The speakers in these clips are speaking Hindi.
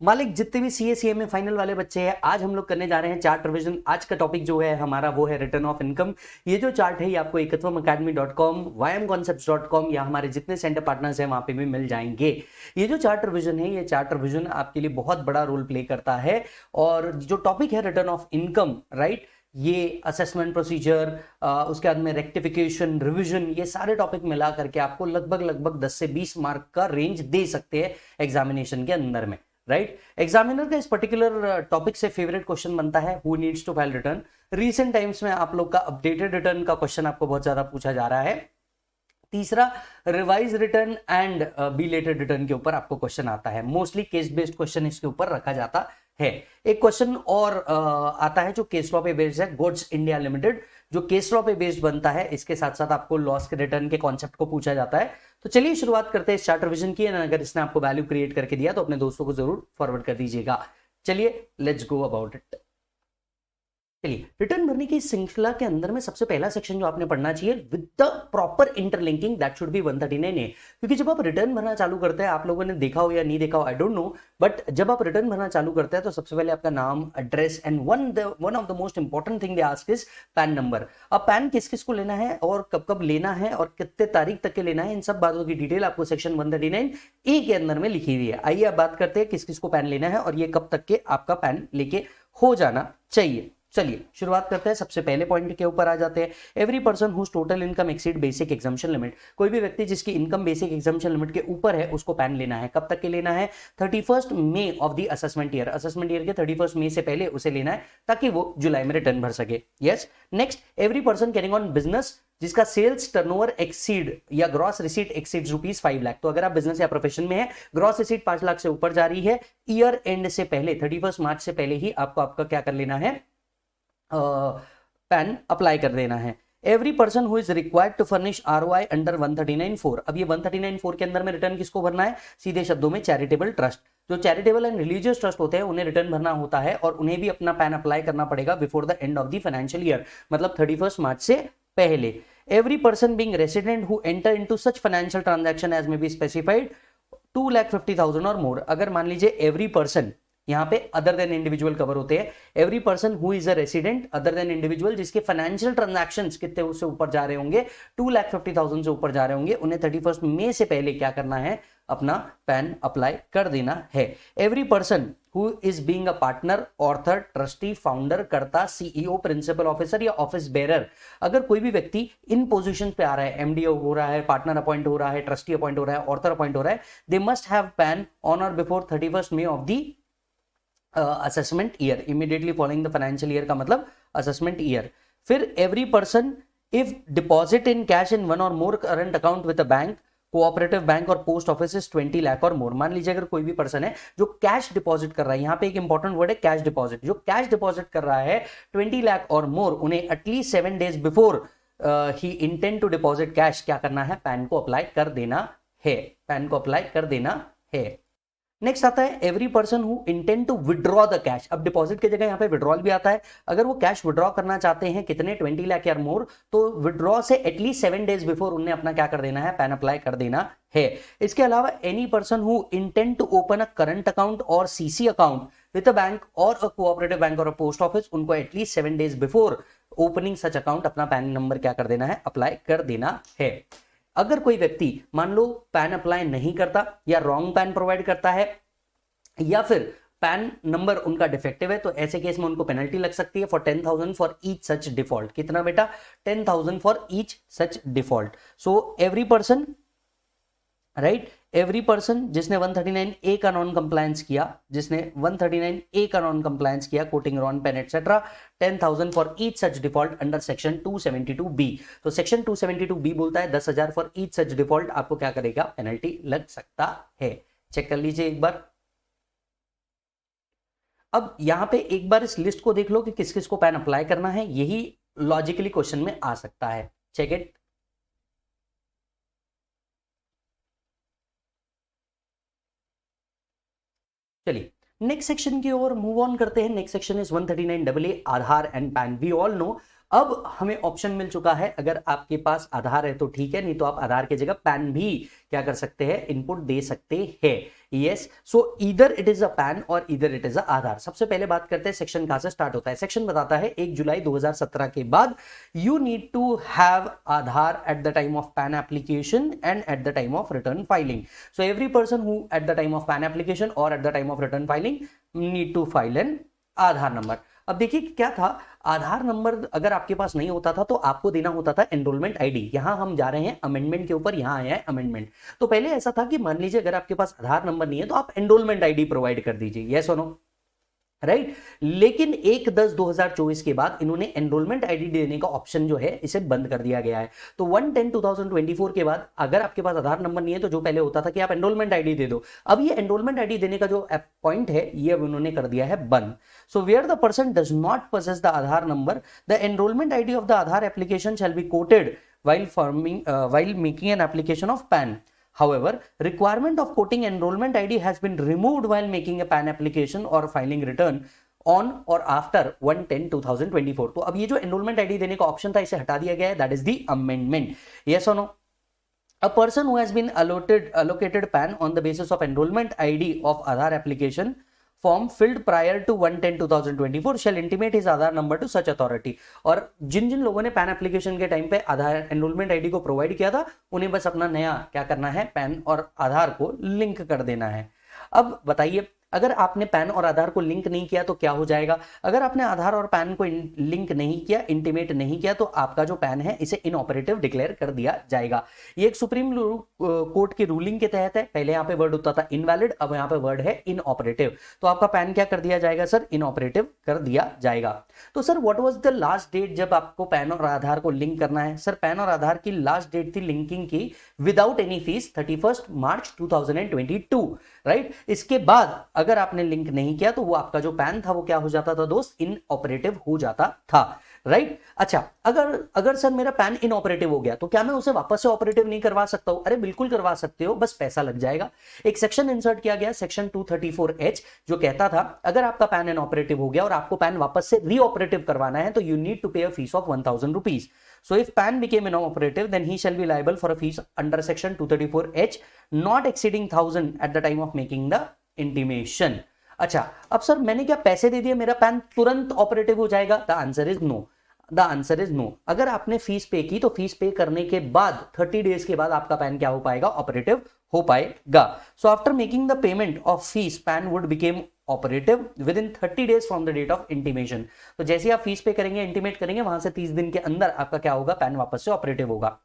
मालिक जितने भी सीए सीएमए फाइनल वाले बच्चे हैं, आज हम लोग करने जा रहे हैं चार्ट रिवीजन। आज का टॉपिक जो है हमारा वो है रिटर्न ऑफ इनकम। ये जो चार्ट है ये आपको ekatvam.academy.com, yamconcepts.com या हमारे जितने सेंटर पार्टनर्स हैं वहां पे भी मिल जाएंगे। ये जो चार्ट रिवीजन है, ये चार्ट रिवीजन आपके लिए बहुत बड़ा रोल प्ले करता है। और जो टॉपिक है रिटर्न ऑफ इनकम, राइट, ये असेसमेंट प्रोसीजर, उसके बाद में रेक्टिफिकेशन, रिवीजन, ये सारे टॉपिक मिला करके आपको लगभग 10 से 20 मार्क का रेंज दे सकते हैं एग्जामिनेशन के अंदर में, राइट। एग्जामिनर का इस पर्टिकुलर टॉपिक से फेवरेट क्वेश्चन बनता है who needs to file return. Recent times में आप लोग का अपडेटेड रिटर्न का क्वेश्चन आपको बहुत ज्यादा पूछा जा रहा है। तीसरा, revise return and belated return के ऊपर आपको क्वेश्चन आता है। मोस्टली केस बेस्ड क्वेश्चन इसके ऊपर रखा जाता है। एक क्वेश्चन और आता है जो केस लॉ पे बेस्ड है, गुड्स इंडिया लिमिटेड, जो केस लॉ पे बेस्ड बनता है। इसके साथ साथ आपको लॉस के रिटर्न के कॉन्सेप्ट को पूछा जाता है। तो चलिए शुरुआत करते हैं इस चार्ट रिवीजन की। अगर इसने आपको वैल्यू क्रिएट करके दिया तो अपने दोस्तों को जरूर फॉरवर्ड कर दीजिएगा। चलिए लेट्स गो अबाउट इट। चलिए, रिटर्न भरने की श्रृंखला के अंदर में सबसे पहला सेक्शन जो आपने पढ़ना चाहिए with the proper interlinking, that should be 139A। क्योंकि जब आप रिटर्न भरना चालू करते हैं, आप लोगों ने देखा हो या नहीं देखा हो आई डोंट नो, बट जब आप रिटर्न भरना चालू करते हैं तो सबसे पहले आपका नाम, address and one of the most important thing they ask is pan number. अब पैन किस किस को लेना है और कब कब लेना है और कितने तारीख तक के लेना है, इन सब बातों की डिटेल आपको सेक्शन 139A के अंदर में लिखी हुई है। आइए अब बात करते हैं किस किस को पैन लेना है और ये कब तक के आपका पैन लेके हो जाना चाहिए। चलिए शुरुआत करते हैं, सबसे पहले पॉइंट के ऊपर आ जाते हैं। Every person whose total income exceed basic exemption limit. कोई भी व्यक्ति जिसकी इनकम बेसिक एग्जम्पशन लिमिट के ऊपर है उसको पैन लेना है। कब तक के लेना है? 31 मई of the assessment year. Assessment year के 31 मई से पहले उसे लेना है ताकि वो जुलाई में रिटर्न भर सके। Yes. Next, every person carrying on business जिसका सेल्स टर्नओवर एक्सीड या ग्रॉस रिसीट एक्सीड ₹5 लाख। तो अगर आप बिजनेस या प्रोफेशन में है, ग्रॉस रिसीट 5 लाख से ऊपर जा रही है, ईयर एंड से पहले 31 मार्च से पहले ही आपको आपका क्या कर लेना है, पैन अप्लाई कर देना है। Every person who is required to furnish ROI under 139(4). अब ये 139(4) के अंदर में रिटर्न किसको भरना है? सीधे शब्दों में चैरिटेबल ट्रस्ट। जो चैरिटेबल एंड रिलीजियस ट्रस्ट होते हैं उन्हें रिटर्न भरना होता है और उन्हें भी अपना पैन अप्लाई करना पड़ेगा before the end of the financial year, मतलब 31 मार्च से पहले। Every person being resident who enter into such financial transaction as may be specified 2,50,000 और मोर। अगर मान लीजिए एवरी पर्सन, यहाँ पे अदर देन इंडिविजुअल कवर होते हैं, every person who is a resident other than individual जिसके फाइनेंशियल ट्रांजैक्शंस कितने उससे ऊपर जा रहे होंगे, 2,50,000 से ऊपर जा रहे होंगे, उन्हें 31 मई से पहले क्या करना है, अपना पैन अप्लाई कर देना है। Every person who is being a partner, author, trustee, founder, karta, CEO, principal officer या ऑफिस बेरर। अगर कोई भी व्यक्ति इन पोजीशन पे आ रहा है, MD हो रहा है, पार्टनर अपॉइंट हो रहा है, ट्रस्टी अपॉइंट हो रहा है, ऑर्थर अपॉइंट हो रहा है, they must have PAN on or before 31 May of the assessment year, immediately following the financial year का मतलब असेसमेंट ईयर। फिर every person if deposit in cash in one or more current account with a bank, cooperative bank or post office is 20 lakh और मोर। मान लीजिए अगर कोई भी पर्सन है जो कैश डिपॉजिट कर रहा है, यहाँ पे एक इंपॉर्टेंट वर्ड है कैश डिपॉजिट, जो कैश डिपॉजिट कर रहा है 20 लाख और मोर, उन्हें एटलीस्ट 7 days बिफोर ही इंटेंड टू डिपॉजिट कैश क्या करना है, पैन को अप्लाई कर देना है, पैन को अप्लाई कर देना है। नेक्स्ट आता है every person who intend to withdraw the cash. अब डिपॉजिट की जगह यहाँ पे विड्रॉल भी आता है। अगर वो कैश विड्रॉ करना चाहते हैं कितने, 20 लाख या मोर, तो विड्रॉ से एटलीस्ट 7 days बिफोर उन्हें अपना क्या कर देना है, पैन अप्लाई कर देना है। इसके अलावा any person who intend to open a current account और CC account with a bank और अ कोऑपरेटिव बैंक और अ पोस्ट ऑफिस, उनको at least 7 days before opening such account अपना पैन नंबर क्या कर देना है, अप्लाई कर देना है। अगर कोई व्यक्ति मान लो पैन अप्लाई नहीं करता या रॉन्ग पैन प्रोवाइड करता है या फिर पैन नंबर उनका डिफेक्टिव है, तो ऐसे केस में उनको पेनल्टी लग सकती है for 10,000 for each such default. कितना बेटा? 10,000 for each such default. So every person, right, every person जिसने 139A का नॉन कंप्लायंस किया, जिसने 139A का नॉन कंप्लायंस किया, quoting wrong PAN etcetera, 10,000 for each such default under section 272B। तो सेक्शन 272B बोलता है 10,000 फॉर ईच सच डिफॉल्ट आपको क्या करेगा, पेनल्टी लग सकता है। चेक कर लीजिए एक बार। अब यहां पे एक बार इस लिस्ट को देख लो कि किस किस को पैन अप्लाई करना है, यही लॉजिकली क्वेश्चन में आ सकता है। Check it. चलिए नेक्स्ट सेक्शन की ओर मूव ऑन करते हैं। Next section is 139AA, Aadhaar and PAN. We all know अब हमें ऑप्शन मिल चुका है, अगर आपके पास आधार है तो ठीक है, नहीं तो आप आधार की जगह पैन भी क्या कर सकते हैं, इनपुट दे सकते हैं। Yes, so either it is a pan और ईदर इट इज अ आधार। सबसे पहले बात करते हैं सेक्शन कहां से स्टार्ट होता है। सेक्शन बताता है 1 जुलाई 2017 के बाद you need to have Aadhaar at the time of PAN application and at the time of return filing. So every person who at the time of PAN application or at the time of return filing need to file an Aadhaar number. अब देखिए क्या था, आधार नंबर अगर आपके पास नहीं होता था तो आपको देना होता था एनरोलमेंट आईडी। यहां हम जा रहे हैं अमेंडमेंट के ऊपर, यहां आया है अमेंडमेंट। तो पहले ऐसा था कि मान लीजिए अगर आपके पास आधार नंबर नहीं है तो आप एनरोलमेंट आईडी प्रोवाइड कर दीजिए, यस और नो, राइट। लेकिन 1/10/2024 के बाद इन्होंने एनरोलमेंट आईडी देने का ऑप्शन जो है इसे बंद कर दिया गया है। तो 1/10/2024 के बाद अगर आपके पास आधार नंबर नहीं है तो जो पहले होता था कि आप एनरोलमेंट आईडी दे दो, अब ये एनरोलमेंट आईडी देने का जो पॉइंट है ये अब उन्होंने कर दिया है बंद। So where the person does not possess the Aadhaar number, the enrolment ID of the Aadhaar application shall be quoted while making an application of PAN. However, requirement of quoting enrollment ID has been removed while making a PAN application or filing return on or after 1/10/2024. तो अब ये जो enrollment ID देने का ऑप्शन था इसे हटा दिया गया है, that is the amendment. Yes or no? A person who has been allocated PAN on the basis of enrollment ID of Aadhaar application form filled prior to 1/10/2024 shall intimate his Aadhaar number to such authority. और जिन जिन लोगों ने पैन एप्लीकेशन के टाइम पे आधार एनरोलमेंट आईडी को प्रोवाइड किया था उन्हें बस अपना नया क्या करना है, पैन और आधार को लिंक कर देना है। अब बताइए अगर आपने पैन और आधार को लिंक नहीं किया तो क्या हो जाएगा। अगर आपने आधार और पैन को लिंक नहीं किया, इंटीमेट नहीं किया, तो आपका जो पैन है इसे इनऑपरेटिव डिक्लेयर कर दिया जाएगा। ये एक सुप्रीम कोर्ट की रूलिंग के तहत है। पहले यहाँ पे वर्ड होता था इनवैलिड, अब यहाँ पे वर्ड है इनऑपरेटिव। तो आपका पैन क्या कर दिया जाएगा सर, इनऑपरेटिव कर दिया जाएगा। तो sir what was the last date जब आपको पैन और आधार को लिंक करना है। सर पैन और आधार की लास्ट डेट थी लिंकिंग की विदाउट एनी फीस 31 मार्च 2022, राइट। इसके बाद अगर आपने लिंक नहीं किया तो वो आपका जो पैन था वो क्या हो जाता था दोस्त, इनऑपरेटिव हो जाता था, राइट। अच्छा, अगर सर मेरा पैन इनऑपरेटिव हो गया तो क्या मैं उसे वापस से ऑपरेटिव नहीं करवा सकता हूं। अरे बिल्कुल करवा सकते हो, बस पैसा लग जाएगा। एक सेक्शन इंसर्ट किया गया सेक्शन 234H जो कहता था अगर आपका पैन इनऑपरेटिव हो गया और आपको पैन वापस से रीऑपरेटिव करवाना है तो you need to pay a fee of 1000 rupees. So if PAN became inoperative, then he shall be liable for a fees under section 234H not exceeding 1000 at the time of making the intimation. अच्छा, अब सर मैंने क्या पैसे दे दिए मेरा पैन तुरंत ऑपरेटिव हो जाएगा? The answer is no. The answer is no. अगर आपने फीस पे की तो फीस पे करने के बाद 30 डेज के बाद आपका पैन क्या हो पाएगा, ऑपरेटिव हो पाएगा। So after making the payment of fees PAN would become operative within 30 days from the date of intimation. तो जैसे आप फीस पे करेंगे, इंटीमेट करेंगे, वहां से 30 दिन के अंदर आपका क्या होगा, पैन वापस से ऑपरेटिव होगा।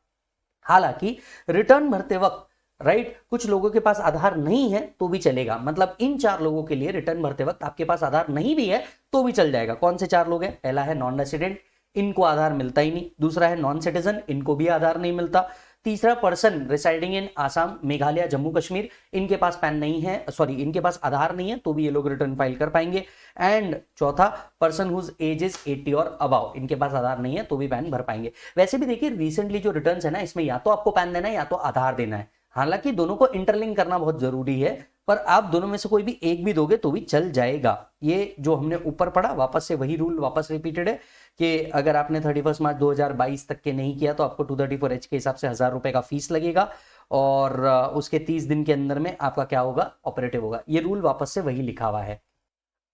हालांकि रिटर्न भरते वक्त राइट कुछ लोगों के पास आधार नहीं है तो भी चलेगा। मतलब इन 4 लोगों के लिए रिटर्न भरते वक्त आपके पास आधार नहीं भी है तो भी चल जाएगा। कौन से 4 लोग हैं? पहला है नॉन रेसिडेंट, इनको आधार मिलता ही नहीं। दूसरा है नॉन सिटीजन, इनको भी आधार नहीं मिलता। तीसरा person residing in Assam, Meghalaya, Jammu Kashmir, इनके पास पैन नहीं है, सॉरी इनके पास आधार नहीं है तो भी ये लोग रिटर्न फाइल कर पाएंगे। एंड चौथा पर्सन हुज एज इज 80 और अबव, इनके पास आधार नहीं है तो भी पैन भर पाएंगे। वैसे भी देखिए रिसेंटली जो रिटर्न्स है ना, इसमें या तो आपको पैन देना है या तो आधार देना है। हालांकि दोनों को इंटरलिंक करना बहुत जरूरी है, पर आप दोनों में से कोई भी एक भी दोगे तो भी चल जाएगा। ये जो हमने ऊपर पढ़ा वापस से वही रूल वापस रिपीटेड है कि अगर आपने 31 मार्च 2022 तक के नहीं किया तो आपको 234H के हिसाब से 1000 रुपए का फीस लगेगा और उसके 30 दिन के अंदर में आपका क्या होगा, ऑपरेटिव होगा। ये रूल वापस से वही लिखा हुआ है।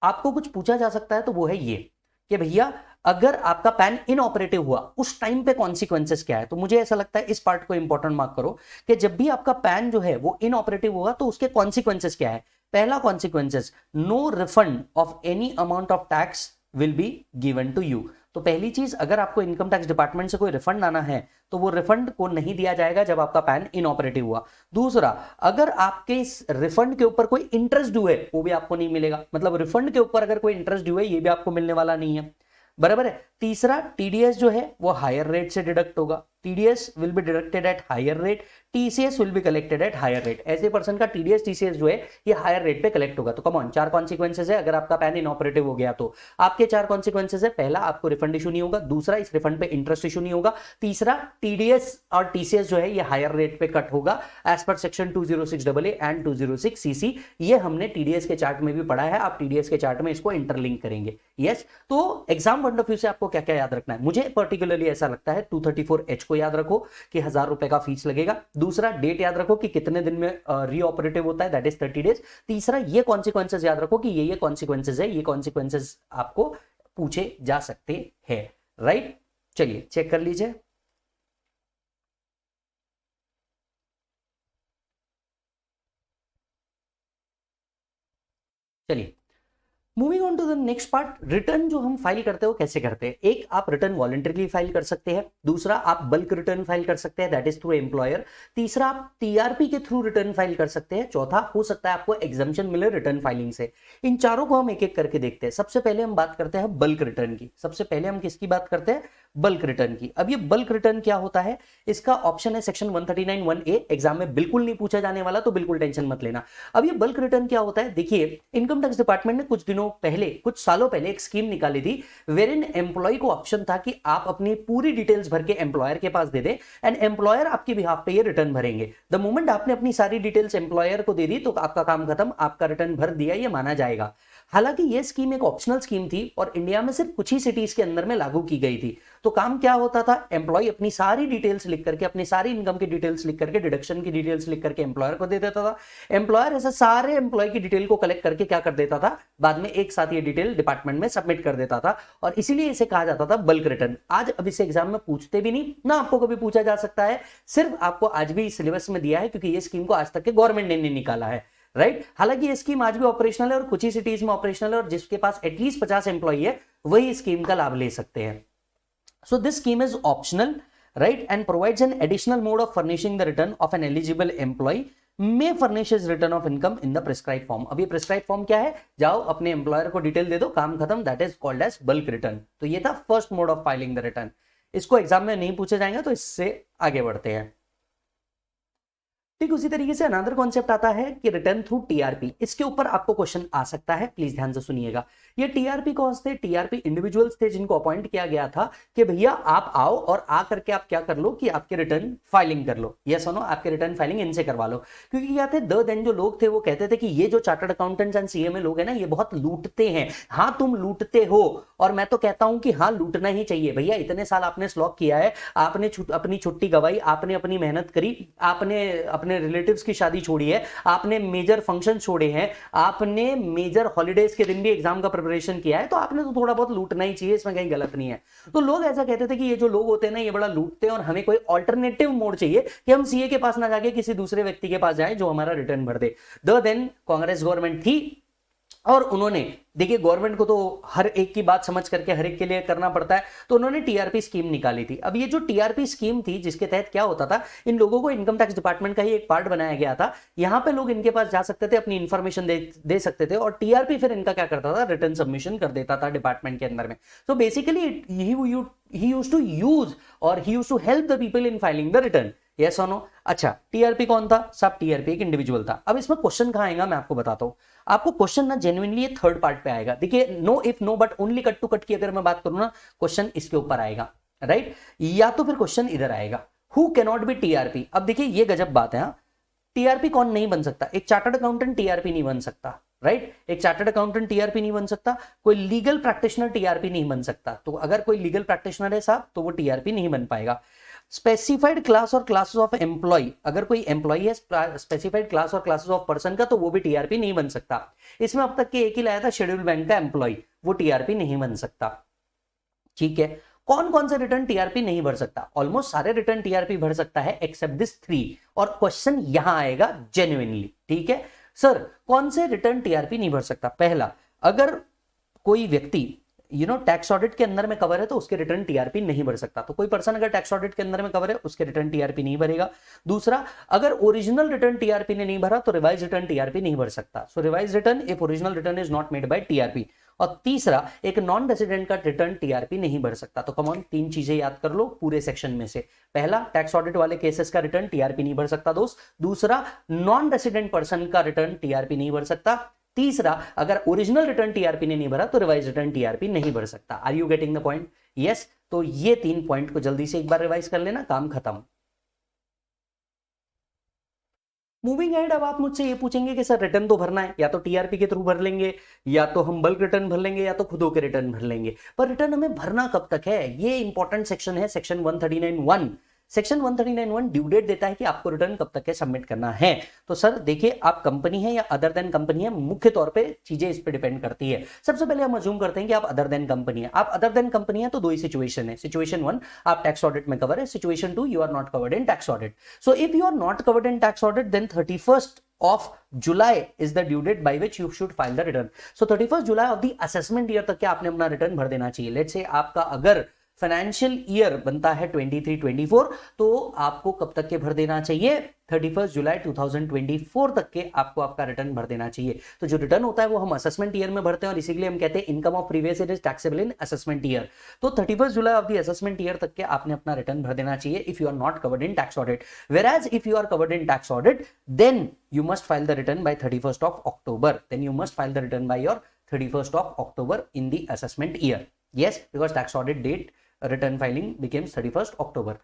आपको कुछ पूछा जा सकता है तो वो है ये कि भैया अगर आपका पैन इनऑपरेटिव हुआ उस टाइम पे कॉन्सिक्वेंसेस क्या है। तो मुझे ऐसा लगता है इस पार्ट को इंपॉर्टेंट मार्क करो कि जब भी आपका पैन जो है वो इनऑपरेटिव होगा तो उसके कॉन्सिक्वेंसेस क्या है। पहला consequences, no refund of any amount of tax will be given to you. तो पहली चीज, अगर आपको इनकम टैक्स डिपार्टमेंट से कोई रिफंड आना है तो वो रिफंड को नहीं दिया जाएगा जब आपका पैन इनऑपरेटिव हुआ। दूसरा, अगर आपके इस रिफंड के ऊपर कोई इंटरेस्ट ड्यू है वो भी आपको नहीं मिलेगा। मतलब रिफंड के ऊपर अगर कोई इंटरेस्ट ड्यू है ये भी आपको मिलने वाला नहीं है, बराबर है। तीसरा, टीडीएस जो है वो हायर रेट से डिडक्ट होगा। TDS will be deducted at higher rate, TCS will be collected at higher rate. ऐसे पर्सन का टीडीएस टीसीएस जो है ये हायर रेट पे कलेक्ट होगा। तो कम ऑन, 4 कॉन्सिक्वेंसेस है अगर आपका पैन इनऑपरेटिव हो गया तो। आपके 4 कॉन्सिक्वेंसेस है, पहला आपको रिफंड इशू नहीं होगा, दूसरा इस रिफंड पे इंटरेस्ट इशू नहीं होगा, तीसरा टीडीएस और टीसीएस जो है ये हायर रेट पे कट होगा as per section 206AA and 206CC। ये हमने टीडीएस के चार्ट में भी पढ़ा है, आप टीडीएस के चार्ट में इसको इंटरलिंक करेंगे। यस, तो एग्जाम पॉइंट ऑफ व्यू से आपको क्या क्या याद रखना है। मुझे पर्टिकुलरली ऐसा लगता है 234H को याद रखो कि 1000 रुपए का फीस लगेगा। दूसरा, डेट याद रखो कि कितने दिन में रीऑपरेटिव होता है, दैट इज 30 डेज। तीसरा, ये कॉन्सिक्वेंसेज याद रखो कि ये कॉन्सिक्वेंसेज है, ये कॉन्सिक्वेंसेज आपको पूछे जा सकते हैं, राइट। चलिए चेक कर लीजिए। चलिए moving on to the next part, return जो हम फाइल करते हो कैसे करते हैं। एक, आप रिटर्न वॉलंटरीली फाइल कर सकते हैं। दूसरा, आप बल्क रिटर्न फाइल कर सकते हैं, दैट इज थ्रू एम्प्लॉयर। तीसरा, आप टीआरपी के थ्रू रिटर्न फाइल कर सकते हैं। चौथा, हो सकता है आपको एग्जम्पशन मिले रिटर्न फाइलिंग से। इन चारों को हम एक एक करके देखते हैं। सबसे पहले हम बात करते हैं बल्क रिटर्न की। सबसे पहले हम किसकी बात करते हैं, बल्क रिटर्न की। अब ये बल्क रिटर्न क्या होता है, इसका ऑप्शन है सेक्शन 139(1)(a), एग्जाम में बिल्कुल नहीं पूछा जाने वाला, तो बिल्कुल टेंशन मत लेना। अब ये बल्क रिटर्न क्या होता है, देखिए इनकम टैक्स डिपार्टमेंट ने कुछ दिनों पहले, कुछ सालों पहले एक स्कीम निकाली थी, वेर इन एम्प्लॉय को ऑप्शन था कि आप अपनी पूरी डिटेल्स भर के एम्प्लॉयर के पास दे दे एंड एम्प्लॉयर आपके बिहाफ पे ये रिटर्न भरेंगे। द मोमेंट आपने अपनी सारी डिटेल्स एम्प्लॉयर को दे दी तो आपका काम खत्म, आपका रिटर्न भर दिया ये माना जाएगा। हालांकि ये स्कीम एक ऑप्शनल स्कीम थी और इंडिया में सिर्फ कुछ ही सिटीज के अंदर में लागू की गई थी। तो काम क्या होता था, एम्प्लॉय अपनी सारी डिटेल्स लिख करके, अपनी सारी इनकम की डिटेल्स लिख करके, डिडक्शन की डिटेल्स लिख करके एम्प्लॉयर को दे देता था। एम्प्लॉयर ऐसे सारे एम्प्लॉय की डिटेल को कलेक्ट करके क्या कर देता था, बाद में एक साथ ये डिटेल डिपार्टमेंट में सबमिट कर देता था और इसीलिए इसे कहा जाता था बल्क रिटर्न। आज अब इसे एग्जाम में पूछते भी नहीं ना, आपको कभी पूछा जा सकता है, सिर्फ आपको आज भी सिलेबस में दिया है क्योंकि ये स्कीम को आज तक के गवर्नमेंट ने नहीं निकाला है, राइट। हालांकि ये स्कीम आज भी ऑपरेशनल है और कुछ ही सिटीज में ऑपरेशनल है और जिसके पास एटलीस्ट 50 एम्प्लॉय है वही स्कीम का लाभ ले सकते हैं। So this scheme is optional, right, and provides an additional mode of furnishing the return of an eligible employee may furnish his return of income in the prescribed form। अब ये prescribed form क्या है, जाओ अपने एम्प्लॉयर को डिटेल दे दो, काम खत्म, that is called as bulk return. तो ये था first mode of filing the return. इसको एग्जाम में नहीं पूछे जाएंगे तो इससे आगे बढ़ते हैं। ठीक उसी तरीके से अनदर कॉन्सेप्ट आता है कि रिटर्न थ्रू टीआरपी। इसके ऊपर आपको क्वेश्चन आ सकता है, प्लीज ध्यान से सुनिएगा। ये टीआरपी कौन थे, टीआरपी इंडिविजुअल्स थे जिनको अपॉइंट किया गया था कि भैया आप आओ और आ करके आप क्या कर लो कि आपके रिटर्न फाइलिंग कर लो, यस और नो, आपके रिटर्न फाइलिंग इनसे करवा लो। क्योंकि क्या थे, देन जो लोग थे वो कहते थे कि ये जो चार्टर्ड अकाउंटेंट्स एंड सीएमए लोग हैं ना, ये बहुत लूटते हैं। हाँ तुम लूटते हो और मैं तो कहता हूं कि हाँ लूटना ही चाहिए भैया। इतने साल आपने स्लॉक किया है, आपने अपनी छुट्टी गवाई, आपने अपनी मेहनत करी, आपने अपने रिलेटिव्स की शादी छोड़ी है, आपने मेजर फंक्शन छोड़े हैं, आपने मेजर हॉलीडेज के दिन भी एग्जाम का प्रिपरेशन किया है, तो आपने तो थोड़ा बहुत लूटना ही चाहिए, इसमें कहीं गलत नहीं है। तो लोग ऐसा कहते थे कि ये जो लोग होते हैं ना ये बड़ा लूटते हैं और हमें कोई ऑल्टरनेटिव मोड चाहिए कि हम सीए के पास ना जाके किसी दूसरे व्यक्ति के पास जाएं जो हमारा रिटर्न भर दे। देन कांग्रेस गवर्नमेंट थी और उन्होंने, देखिए गवर्नमेंट को तो हर एक की बात समझ करके हर एक के लिए करना पड़ता है, तो उन्होंने टीआरपी स्कीम निकाली थी। अब ये जो टीआरपी स्कीम थी जिसके तहत क्या होता था, इन लोगों को इनकम टैक्स डिपार्टमेंट का ही एक पार्ट बनाया गया था। यहां पे लोग इनके पास जा सकते थे, अपनी इंफॉर्मेशन दे सकते थे और टीआरपी फिर इनका क्या करता था, रिटर्न सबमिशन कर देता था डिपार्टमेंट के अंदर में। तो basically he used to use or he used to help the people in filing the return, yes or no. अच्छा, टीआरपी कौन था, सब टीआरपी एक इंडिविजुअल था। अब इसमें क्वेश्चन कहां आएगा मैं आपको बताता हूं। आपको क्वेश्चन ना जेन्युइनली ये थर्ड पार्ट पे आएगा। देखिए no if no but only cut to cut की अगर मैं बात करूं ना, क्वेश्चन इसके ऊपर आएगा, राइट, या तो फिर क्वेश्चन इधर आएगा, हु कैनॉट बी टीआरपी। अब देखिए ये गजब बात है, टीआरपी कौन नहीं बन सकता, एक चार्टर्ड अकाउंटेंट टीआरपी नहीं बन सकता, राइट, एक चार्टर्ड अकाउंटेंट टीआरपी नहीं बन सकता, कोई लीगल प्रैक्टिशनर टीआरपी नहीं बन सकता। तो अगर कोई लीगल प्रैक्टिशनर है साहब तो वो टीआरपी नहीं बन पाएगा। स्पेसिफाइड क्लास और क्लासेस ऑफ एम्प्लॉय, अगर कोई एम्प्लॉय है स्पेसिफाइड क्लास और क्लासेस ऑफ पर्सन का, तो वो भी टीआरपी नहीं बन सकता। इसमें अब तक के एक ही लाया था, शेड्यूल बैंक का एम्प्लॉय, वो टीआरपी नहीं बन सकता। ठीक है, कौन कौन से रिटर्न टीआरपी नहीं भर सकता, ऑलमोस्ट सारे रिटर्न टीआरपी भर सकता है एक्सेप्ट दिस 3। और क्वेश्चन यहां आएगा जेन्युइनली, ठीक है सर, कौन से रिटर्न टीआरपी नहीं भर सकता। पहला, अगर कोई व्यक्ति टैक्स ऑडिट के अंदर में कवर है तो उसके रिटर्न टीआरपी नहीं भर सकता। तो कोई पर्सन अगर टैक्स ऑडिट के अंदर में कवर है उसके रिटर्न टीआरपी नहीं भरेगा। दूसरा, अगर ओरिजिनल रिटर्न टीआरपी ने नहीं भरा तो रिवाइज रिटर्न टीआरपी नहीं भर सकता। So revise return if original return is not made by TRP. और तीसरा, एक नॉन रेसिडेंट का रिटर्न टीआरपी नहीं भर सकता। तो कम ऑन 3 चीजें याद कर लो पूरे सेक्शन में से। पहला, टैक्स ऑडिट वाले केसेस का रिटर्न टीआरपी नहीं भर सकता दोस्त। दूसरा, नॉन रेसिडेंट पर्सन का रिटर्न टीआरपी नहीं भर सकता। तीसरा, अगर ओरिजिनल रिटर्न टीआरपी ने नहीं भरा तो रिवाइज रिटर्न टीआरपी नहीं भर सकता। Are you getting the point? Yes. तो ये 3 पॉइंट को जल्दी से एक बार रिवाइज कर लेना, काम खत्म। मूविंग एड, अब आप मुझसे ये पूछेंगे कि सर रिटर्न तो भरना है, या तो टीआरपी के थ्रू भर लेंगे, या तो हम बल्क रिटर्न भर लेंगे, या तो खुद के रिटर्न भर लेंगे, पर रिटर्न हमें भरना कब तक है? ये इंपॉर्टेंट सेक्शन है, सेक्शन 139(1). सेक्शन 139(1) ड्यू डेट देता है कि आपको रिटर्न कब तक के सबमिट करना है। तो सर देखिए, आप कंपनी है या अदर देन कंपनी है, मुख्य तौर पे चीजें इस पे डिपेंड करती है। सबसे पहले हम अज्यूम करते हैं कि आप अदर देन कंपनी है। आप अदर देन कंपनी है तो दो ही सिचुएशन है। सिचुएशन 1, आप टैक्स ऑडिट में कवर है। Situation 2, you are not covered in tax audit. So if you are not covered in tax audit, then 31st of July is the due date by which you should file the return. So 31st July of the assessment year तक के आपने अपना रिटर्न भर देना चाहिए। लेट्स से आपका अगर फाइनेंशियल ईयर बनता है 23-24, तो आपको कब तक के भर देना चाहिए? 31 जुलाई 2024 तक के आपको आपका रिटर्न भर देना चाहिए। तो जो रिटर्न होता है वो हम असेसमेंट ईयर में भरते हैं, और इसीलिए हम कहते हैं income of previous year is taxable in assessment year. तो 31 July of the assessment year तक के आपने अपना रिटर्न भर देना चाहिए if you are not covered in tax audit. Whereas if you are covered in tax audit, then you must file the return by 31st of October. Then you must file the return by your 31st of October in the assessment year. Yes, because tax audit date return filing becomes 31st October.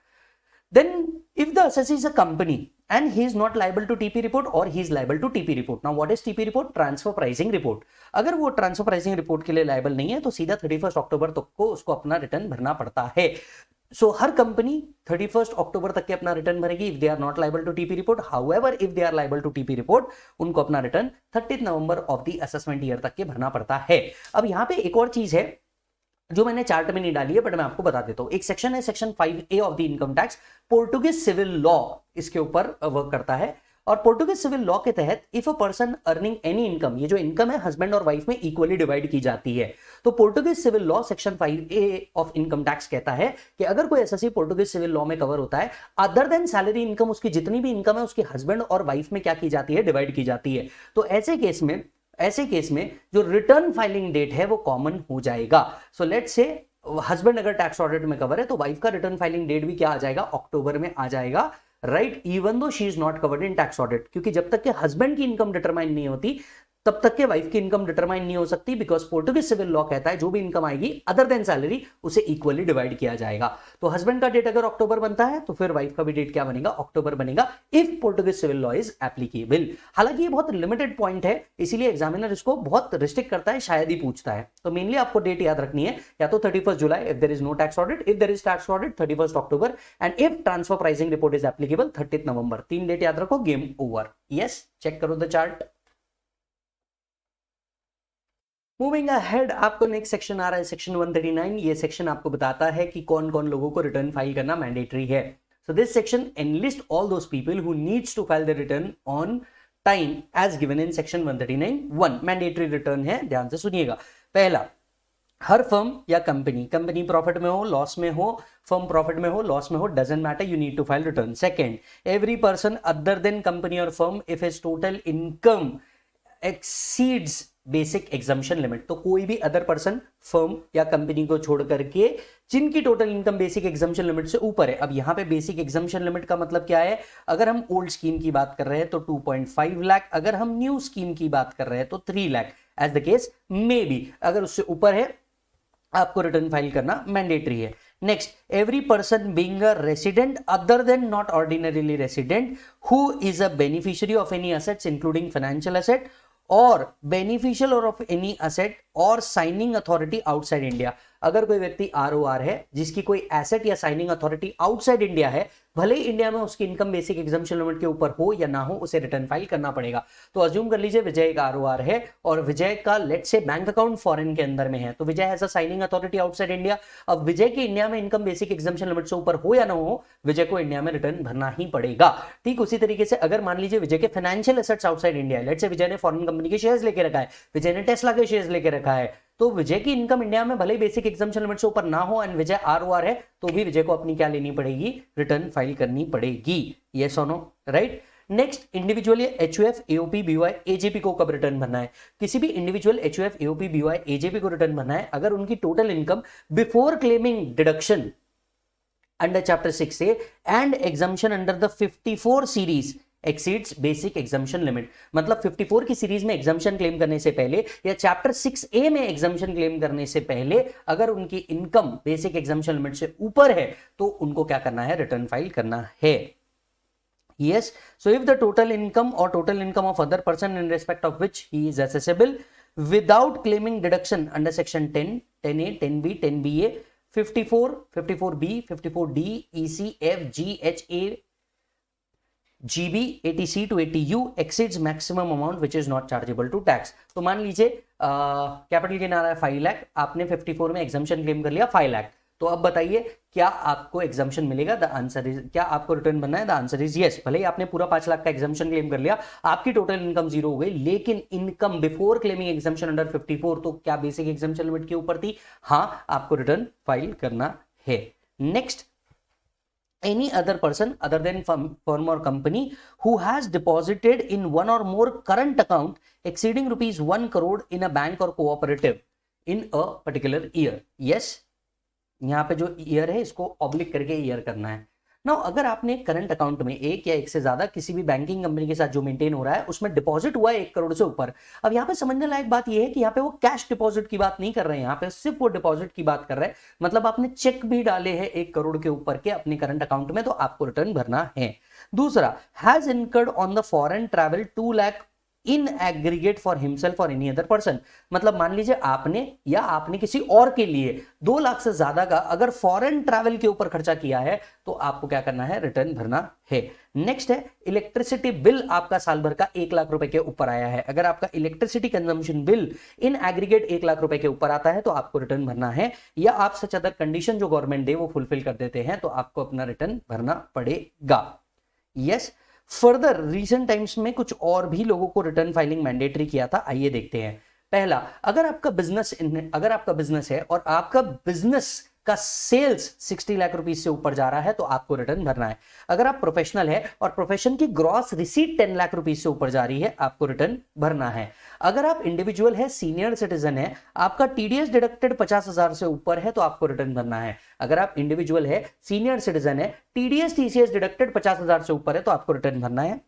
Then if the assessee is a company and he is not liable to TP report or he is liable to TP report. Now what is TP report? Transfer pricing report. अगर वो ट्रांसफर प्राइसिंग रिपोर्ट के लिए लायबल नहीं है तो सीधा 31 अक्टूबर तक को उसको अपना रिटर्न भरना पड़ता है। सो हर कंपनी 31 अक्टूबर तक के अपना रिटर्न भरेगी if they are not liable to TP report. However if they are liable to TP report, उनको अपना return 30 November of the assessment year तक के भरना पड़ता है। अब यहां पे एक और चीज है जो मैंने चार्ट में नहीं डाली है, बट मैं आपको बता देता हूं। एक सेक्शन है section 5A of the income tax, Portuguese civil law इसके ऊपर वर्क करता है। और पोर्टुगीज सिविल लॉ के तहत if a person earning any income, ये जो इनकम है हस्बैंड और वाइफ में इक्वली डिवाइड की जाती है। तो Portuguese civil law section 5A of income tax कहता है कि अगर कोई एसएससी पोर्टुगीज सिविल लॉ में कवर होता है, अदर देन सैलरी इनकम, उसकी जितनी भी इनकम है उसके हस्बैंड और वाइफ में क्या की जाती है? डिवाइड की जाती है। तो ऐसे केस में जो रिटर्न फाइलिंग डेट है वो कॉमन हो जाएगा। सो लेट्स से हस्बैंड अगर टैक्स ऑडिट में कवर है तो वाइफ का रिटर्न फाइलिंग डेट भी क्या आ जाएगा? अक्टूबर में आ जाएगा, right, even though she is not covered in tax audit. क्योंकि जब तक के हस्बैंड की इनकम डिटरमाइन नहीं होती तब तक के वाइफ की इनकम डिटरमाइन नहीं हो सकती, बिकॉज पोर्टुगीज सिविल लॉ कहता है जो भी इनकम आएगी अदर देन सैलरी उसे इक्वली डिवाइड किया जाएगा। तो हस्बैंड का डेट अगर अक्टूबर बनता है तो फिर वाइफ का भी डेट क्या बनेगा? अक्टूबर बनेगा, if Portuguese civil law is applicable. हालांकि ये बहुत लिमिटेड पॉइंट है, इसीलिए एग्जामिनर इसको बहुत रिस्ट्रिक्ट करता है, शायद ही पूछता है। तो मेनली आपको डेट याद रखनी है, या तो 31 July if there is no tax audit, if there is tax audit 31 October, and if transfer pricing report is applicable 30 November. 3 date याद रखो, गेम ओवर। यस, चेक करो द चार्ट। मूविंग अहेड, आपको नेक्स्ट सेक्शन आ रहा है सेक्शन 139। ये सेक्शन आपको बताता है कि कौन कौन लोगों को रिटर्न फाइल करना मैंडेटरी है। So this section enlist all those people who needs to file the return on time as given in section 139(1). Mandatory return है, ध्यान से सुनिएगा। पहला, हर फर्म या कंपनी प्रॉफिट में हो, लॉस में हो, फर्म प्रॉफिट में हो, लॉस में हो, doesn't matter, you need to file return. Second, every person other than company or firm if his total income exceeds basic exemption limit. तो कोई भी अदर पर्सन, फर्म या कंपनी को छोड़ करके जिनकी total income basic exemption limit से ऊपर है। अब यहां पे बेसिक एग्जम्पशन लिमिट का मतलब क्या है? अगर हम ओल्ड स्कीम की बात कर रहे हैं तो 2.5 लाख, अगर हम न्यू स्कीम की बात कर रहे हैं तो 3 lakh, as the case may be. अगर उससे ऊपर है आपको रिटर्न फाइल करना मैंडेटरी है। Next, every person being a resident other than not ordinarily resident who is a beneficiary of any assets including financial asset or beneficial owner of any asset or signing authority outside India. अगर कोई व्यक्ति ROR है जिसकी कोई एसेट या साइनिंग अथॉरिटी आउटसाइड इंडिया है, भले ही इंडिया में उसकी इनकम बेसिक एग्जम्पशन लिमिट के ऊपर हो या ना हो, उसे रिटर्न फाइल करना पड़ेगा। तो अज्यूम कर लीजिए विजय का ROR है और विजय का let's say bank account foreign के अंदर में है, तो Vijay has a signing authority outside India. अब विजय की इंडिया में इनकम बेसिक एग्जम्पशन लिमिट से ऊपर हो या ना हो, विजय को इंडिया में रिटर्न भरना ही पड़ेगा। ठीक उसी तरीके से अगर मान लीजिए विजय के फाइनेंशियल एसेट्स आउटसाइड इंडिया है, लेट्स से विजय ने फॉरेन कंपनी के शेयर्स लेके रखा है, विजय ने टेस्ला के शेयर्स लेके रखा है, तो विजय की इनकम इंडिया में भले बेसिक एग्जम्पशन लिमिट से ऊपर ना हो एंड विजय ROR है, तो भी विजय को अपनी क्या लेनी पड़ेगी? रिटर्न फाइल करनी पड़ेगी। Yes or no, right. Next, individually HUF, AOP, BOI, AJP को कब रिटर्न भरना है? किसी भी individual HUF, AOP, BOI, AJP को रिटर्न भरना है अगर उनकी total income before claiming deduction under chapter 6A and exemption under the 54 series exceeds basic exemption limit. मतलब 54 की सीरीज में एग्जम्पशन क्लेम करने से पहले या चैप्टर 6A में एग्जम्पशन क्लेम करने से पहले अगर उनकी इनकम बेसिक एग्जम्पशन लिमिट से ऊपर है तो उनको क्या करना है? रिटर्न फाइल करना है। Yes, so if the total income or total income of other person in respect of which he is assessable without claiming deduction under section 10, 10A, 10B, 10BA, 54, 54B, 54D, EC, F, G, H, A, GB, 80C to 80U exceeds maximum amount which is not chargeable to tax। तो मान लीजिए कैपिटल गेन आ रहा है 5 लाख, आपने 54 में एग्जम्पशन क्लेम कर लिया 5 लाख, तो अब बताइए क्या आपको एग्जम्पशन मिलेगा? द आंसर इज, क्या आपको रिटर्न भरना है? The answer is yes. भले ही आपने पूरा 5 लाख का एग्जम्पशन क्लेम कर लिया, आपकी टोटल इनकम जीरो हो गई, लेकिन income before claiming exemption under 54 तो क्या बेसिक एग्जम्पशन लिमिट के ऊपर थी? हाँ, आपको रिटर्न फाइल करना है। Next, any other person other than firm or company who has deposited in one or more current account exceeding rupees 1 crore in a bank or cooperative in a particular year। yes, यहां पे जो ईयर है इसको ऑब्लिक करके ईयर करना है ना। अगर आपने करंट अकाउंट में एक या एक से ज्यादा किसी भी बैंकिंग कंपनी के साथ जो मेंटेन हो रहा है उसमें डिपॉजिट हुआ है 1 करोड़ से ऊपर। अब यहाँ पे समझने लायक बात यह है कि यहाँ पे वो कैश डिपॉजिट की बात नहीं कर रहे हैं, यहाँ पे सिर्फ वो डिपॉजिट की बात कर रहे हैं। मतलब आपने चेक भी डाले हैं 1 करोड़ के ऊपर के अपने करंट अकाउंट में, तो आपको रिटर्न भरना है। दूसरा, has incurred on the foreign travel 2 lakh in aggregate for himself और एनी अदर पर्सन। मतलब मान लीजिए आपने किसी और के लिए 2 लाख से ज्यादा का अगर फॉरेन ट्रैवल के ऊपर खर्चा किया है तो आपको क्या करना है? रिटर्न भरना है। नेक्स्ट है, इलेक्ट्रिसिटी बिल आपका साल भर का 1 लाख रुपए के ऊपर आया है। अगर आपका electricity consumption bill in aggregate 1 lakh रुपए के ऊपर आता है तो आपको रिटर्न भरना है, या आप सच अदर कंडीशन जो गवर्नमेंट दे वो फुलफिल कर देते हैं तो आपको अपना रिटर्न भरना पड़ेगा। यस। फर्दर रिसेंट टाइम्स में कुछ और भी लोगों को रिटर्न फाइलिंग मैंडेटरी किया था, आइए देखते हैं। पहला, अगर आपका बिजनेस है और आपका बिजनेस का सेल्स 60 लाख रुपीस से ऊपर जा रहा है तो आपको रिटर्न भरना है। अगर आप प्रोफेशनल है और प्रोफेशन की ग्रॉस रिसीट 10 लाख रुपीस से ऊपर जा रही है, आपको रिटर्न भरना है। अगर आप इंडिविजुअल है, सीनियर सिटीजन है, आपका टीडीएस डिडक्टेड 50,000 से ऊपर है तो आपको रिटर्न भरना है। अगर आप इंडिविजुअल है, सीनियर सिटीजन है, टीडीएस टीसीएस डिडक्टेड 50,000 से ऊपर है तो आपको रिटर्न भरना है।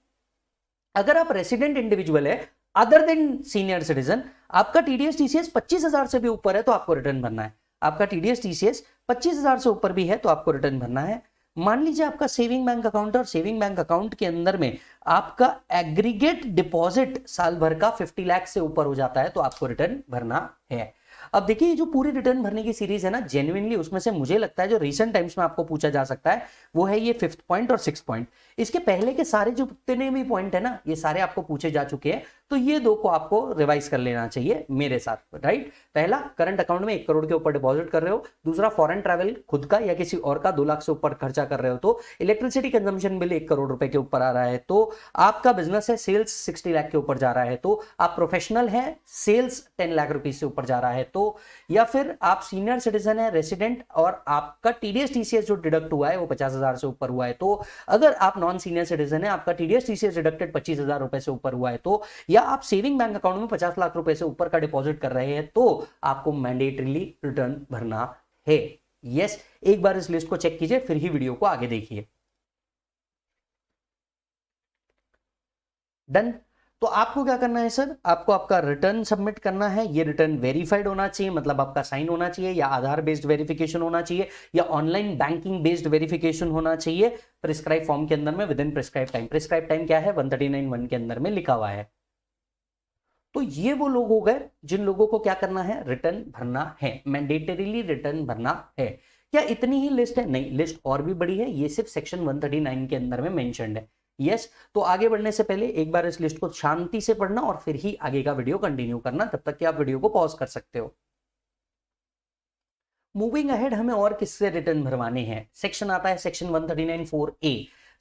अगर आप रेसिडेंट इंडिविजुअल है अदर देन सीनियर सिटीजन, आपका टीडीएस टीसीएस 25,000 से भी ऊपर है तो आपको रिटर्न भरना है। आपका टीडीएस टीसीएस 25,000 से ऊपर भी है तो आपको रिटर्न भरना है। मान लीजिए आपका सेविंग बैंक अकाउंट है और सेविंग बैंक अकाउंट के अंदर में आपका एग्रीगेट डिपॉजिट साल भर का 50 लाख से ऊपर हो जाता है तो आपको रिटर्न भरना है। अब देखिए, जो पूरी रिटर्न भरने की सीरीज है ना, जेन्युइनली उसमें से मुझे लगता है जो रीसेंट टाइम्स में आपको पूछा जा सकता है वो है ये 5th पॉइंट और 6th पॉइंट। इसके पहले के सारे जो जितने भी पॉइंट है ना, ये सारे आपको पूछे जा चुके हैं, तो ये 2 को आपको रिवाइज कर लेना चाहिए मेरे साथ, राइट। पहला, करंट अकाउंट में 1 करोड़ के ऊपर डिपॉजिट कर रहे हो। दूसरा, फॉरेन ट्रैवल खुद का या किसी और का 2 लाख से ऊपर खर्चा कर रहे हो तो इलेक्ट्रिसिटी कंजम्पशन बिल 1 करोड़ रुपए के ऊपर आ रहा है तो आपका बिजनेस है, सेल्स 60 लाख के ऊपर जा रहा है तो आप प्रोफेशनल है, सेल्स 10 लाख रुपीज से ऊपर जा रहा है तो, या फिर आप सीनियर सिटीजन है, रेसिडेंट, और आपका टीडीएस टीसीएस जो डिडक्ट हुआ है वो 50,000 से ऊपर हुआ है तो, अगर आप नॉन सीनियर सिटीजन है, आपका टीडीएस टीसीएस डिडक्टेड 25,000 रुपए से ऊपर हुआ है तो, या आप सेविंग बैंक अकाउंट में 50 लाख रुपए से ऊपर का डिपॉजिट कर रहे हैं तो आपको मैंडेटरीली रिटर्न भरना है। यस, एक बार इस लिस्ट को चेक कीजिए, फिर ही वीडियो को आगे देखिए। डन। तो आपको क्या करना है सर? आपको आपका रिटर्न सबमिट करना है। ये रिटर्न वेरीफाइड होना चाहिए, मतलब आपका साइन होना चाहिए, या आधार बेस्ड वेरिफिकेशन होना चाहिए, या ऑनलाइन बैंकिंग बेस्ड वेरिफिकेशन होना चाहिए प्रिस्क्राइब फॉर्म के अंदर में with in prescribe time. Prescribe time क्या है? 139(1) के अंदर में लिखा हुआ है। तो ये वो लोग हो गए जिन लोगों को क्या करना है? रिटर्न भरना है, मैंडेटरीली रिटर्न भरना है। क्या इतनी ही लिस्ट है? नहीं, लिस्ट और भी बड़ी है, ये सिर्फ सेक्शन 139 के अंदर में मेंशन्ड है। यस। तो आगे बढ़ने से पहले एक बार इस लिस्ट को शांति से पढ़ना और फिर ही आगे का वीडियो कंटिन्यू करना, तब तक कि आप वीडियो को पॉज कर सकते हो। मूविंग अहेड, हमें और किससे रिटर्न भरवाने हैं? सेक्शन आता है section 139(4)(a।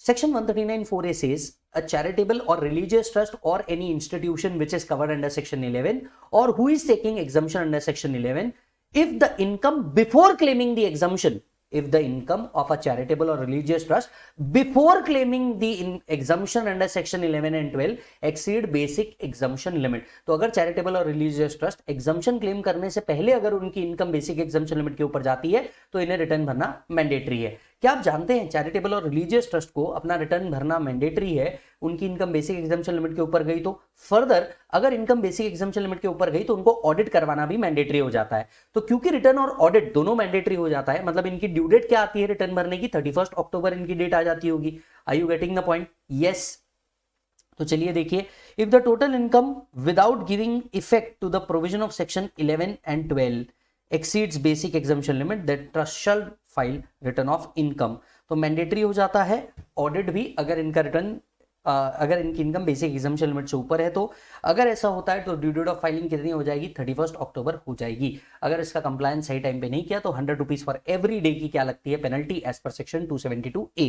Section 139(4)(a) says a charitable or religious trust or any institution which is covered under Section 11 or who is taking exemption under Section 11, if the income before claiming the exemption, if the income of a charitable or religious trust before claiming the exemption under Section 11 and 12 exceed basic exemption limit, तो अगर चैरिटेबल और रिलीजियस ट्रस्ट एग्जम्पशन क्लेम करने से पहले अगर उनकी इनकम बेसिक एग्जम्पशन लिमिट के ऊपर जाती है तो इन्हें रिटर्न भरना मैंडेटरी है। क्या आप जानते हैं चैरिटेबल और रिलीजियस ट्रस्ट को अपना रिटर्न भरना मैंडेटरी है उनकी इनकम बेसिक एग्जम्पशन लिमिट के ऊपर गई तो? फर्दर, अगर इनकम बेसिक एग्जम्पशन लिमिट के ऊपर गई तो उनको ऑडिट करवाना भी मैंडेटरी हो जाता है। तो क्योंकि रिटर्न और ऑडिट दोनों मैंडेटरी हो जाता है, मतलब इनकी ड्यू डेट क्या आती है रिटर्न भरने की? 31 अक्टूबर इनकी डेट आ जाती होगी। Are you getting the point? Yes. तो चलिए देखिए, if the total income without giving effect to the provision of section 11 and 12 exceeds basic exemption limit, that trust shall file return of income. तो मैंडेटरी हो जाता है ऑडिट भी अगर इनका रिटर्न अगर इनकी इनकम बेसिक एग्जाम्पशन लिमिट से ऊपर है तो। अगर ऐसा होता है तो ड्यू डेट ऑफ फाइलिंग कितनी हो जाएगी, 31 अक्टूबर हो जाएगी। अगर इसका कंप्लायंस सही टाइम पे नहीं किया तो 100 रुपीज फॉर एवरी डे की क्या लगती है penalty as per section 272A।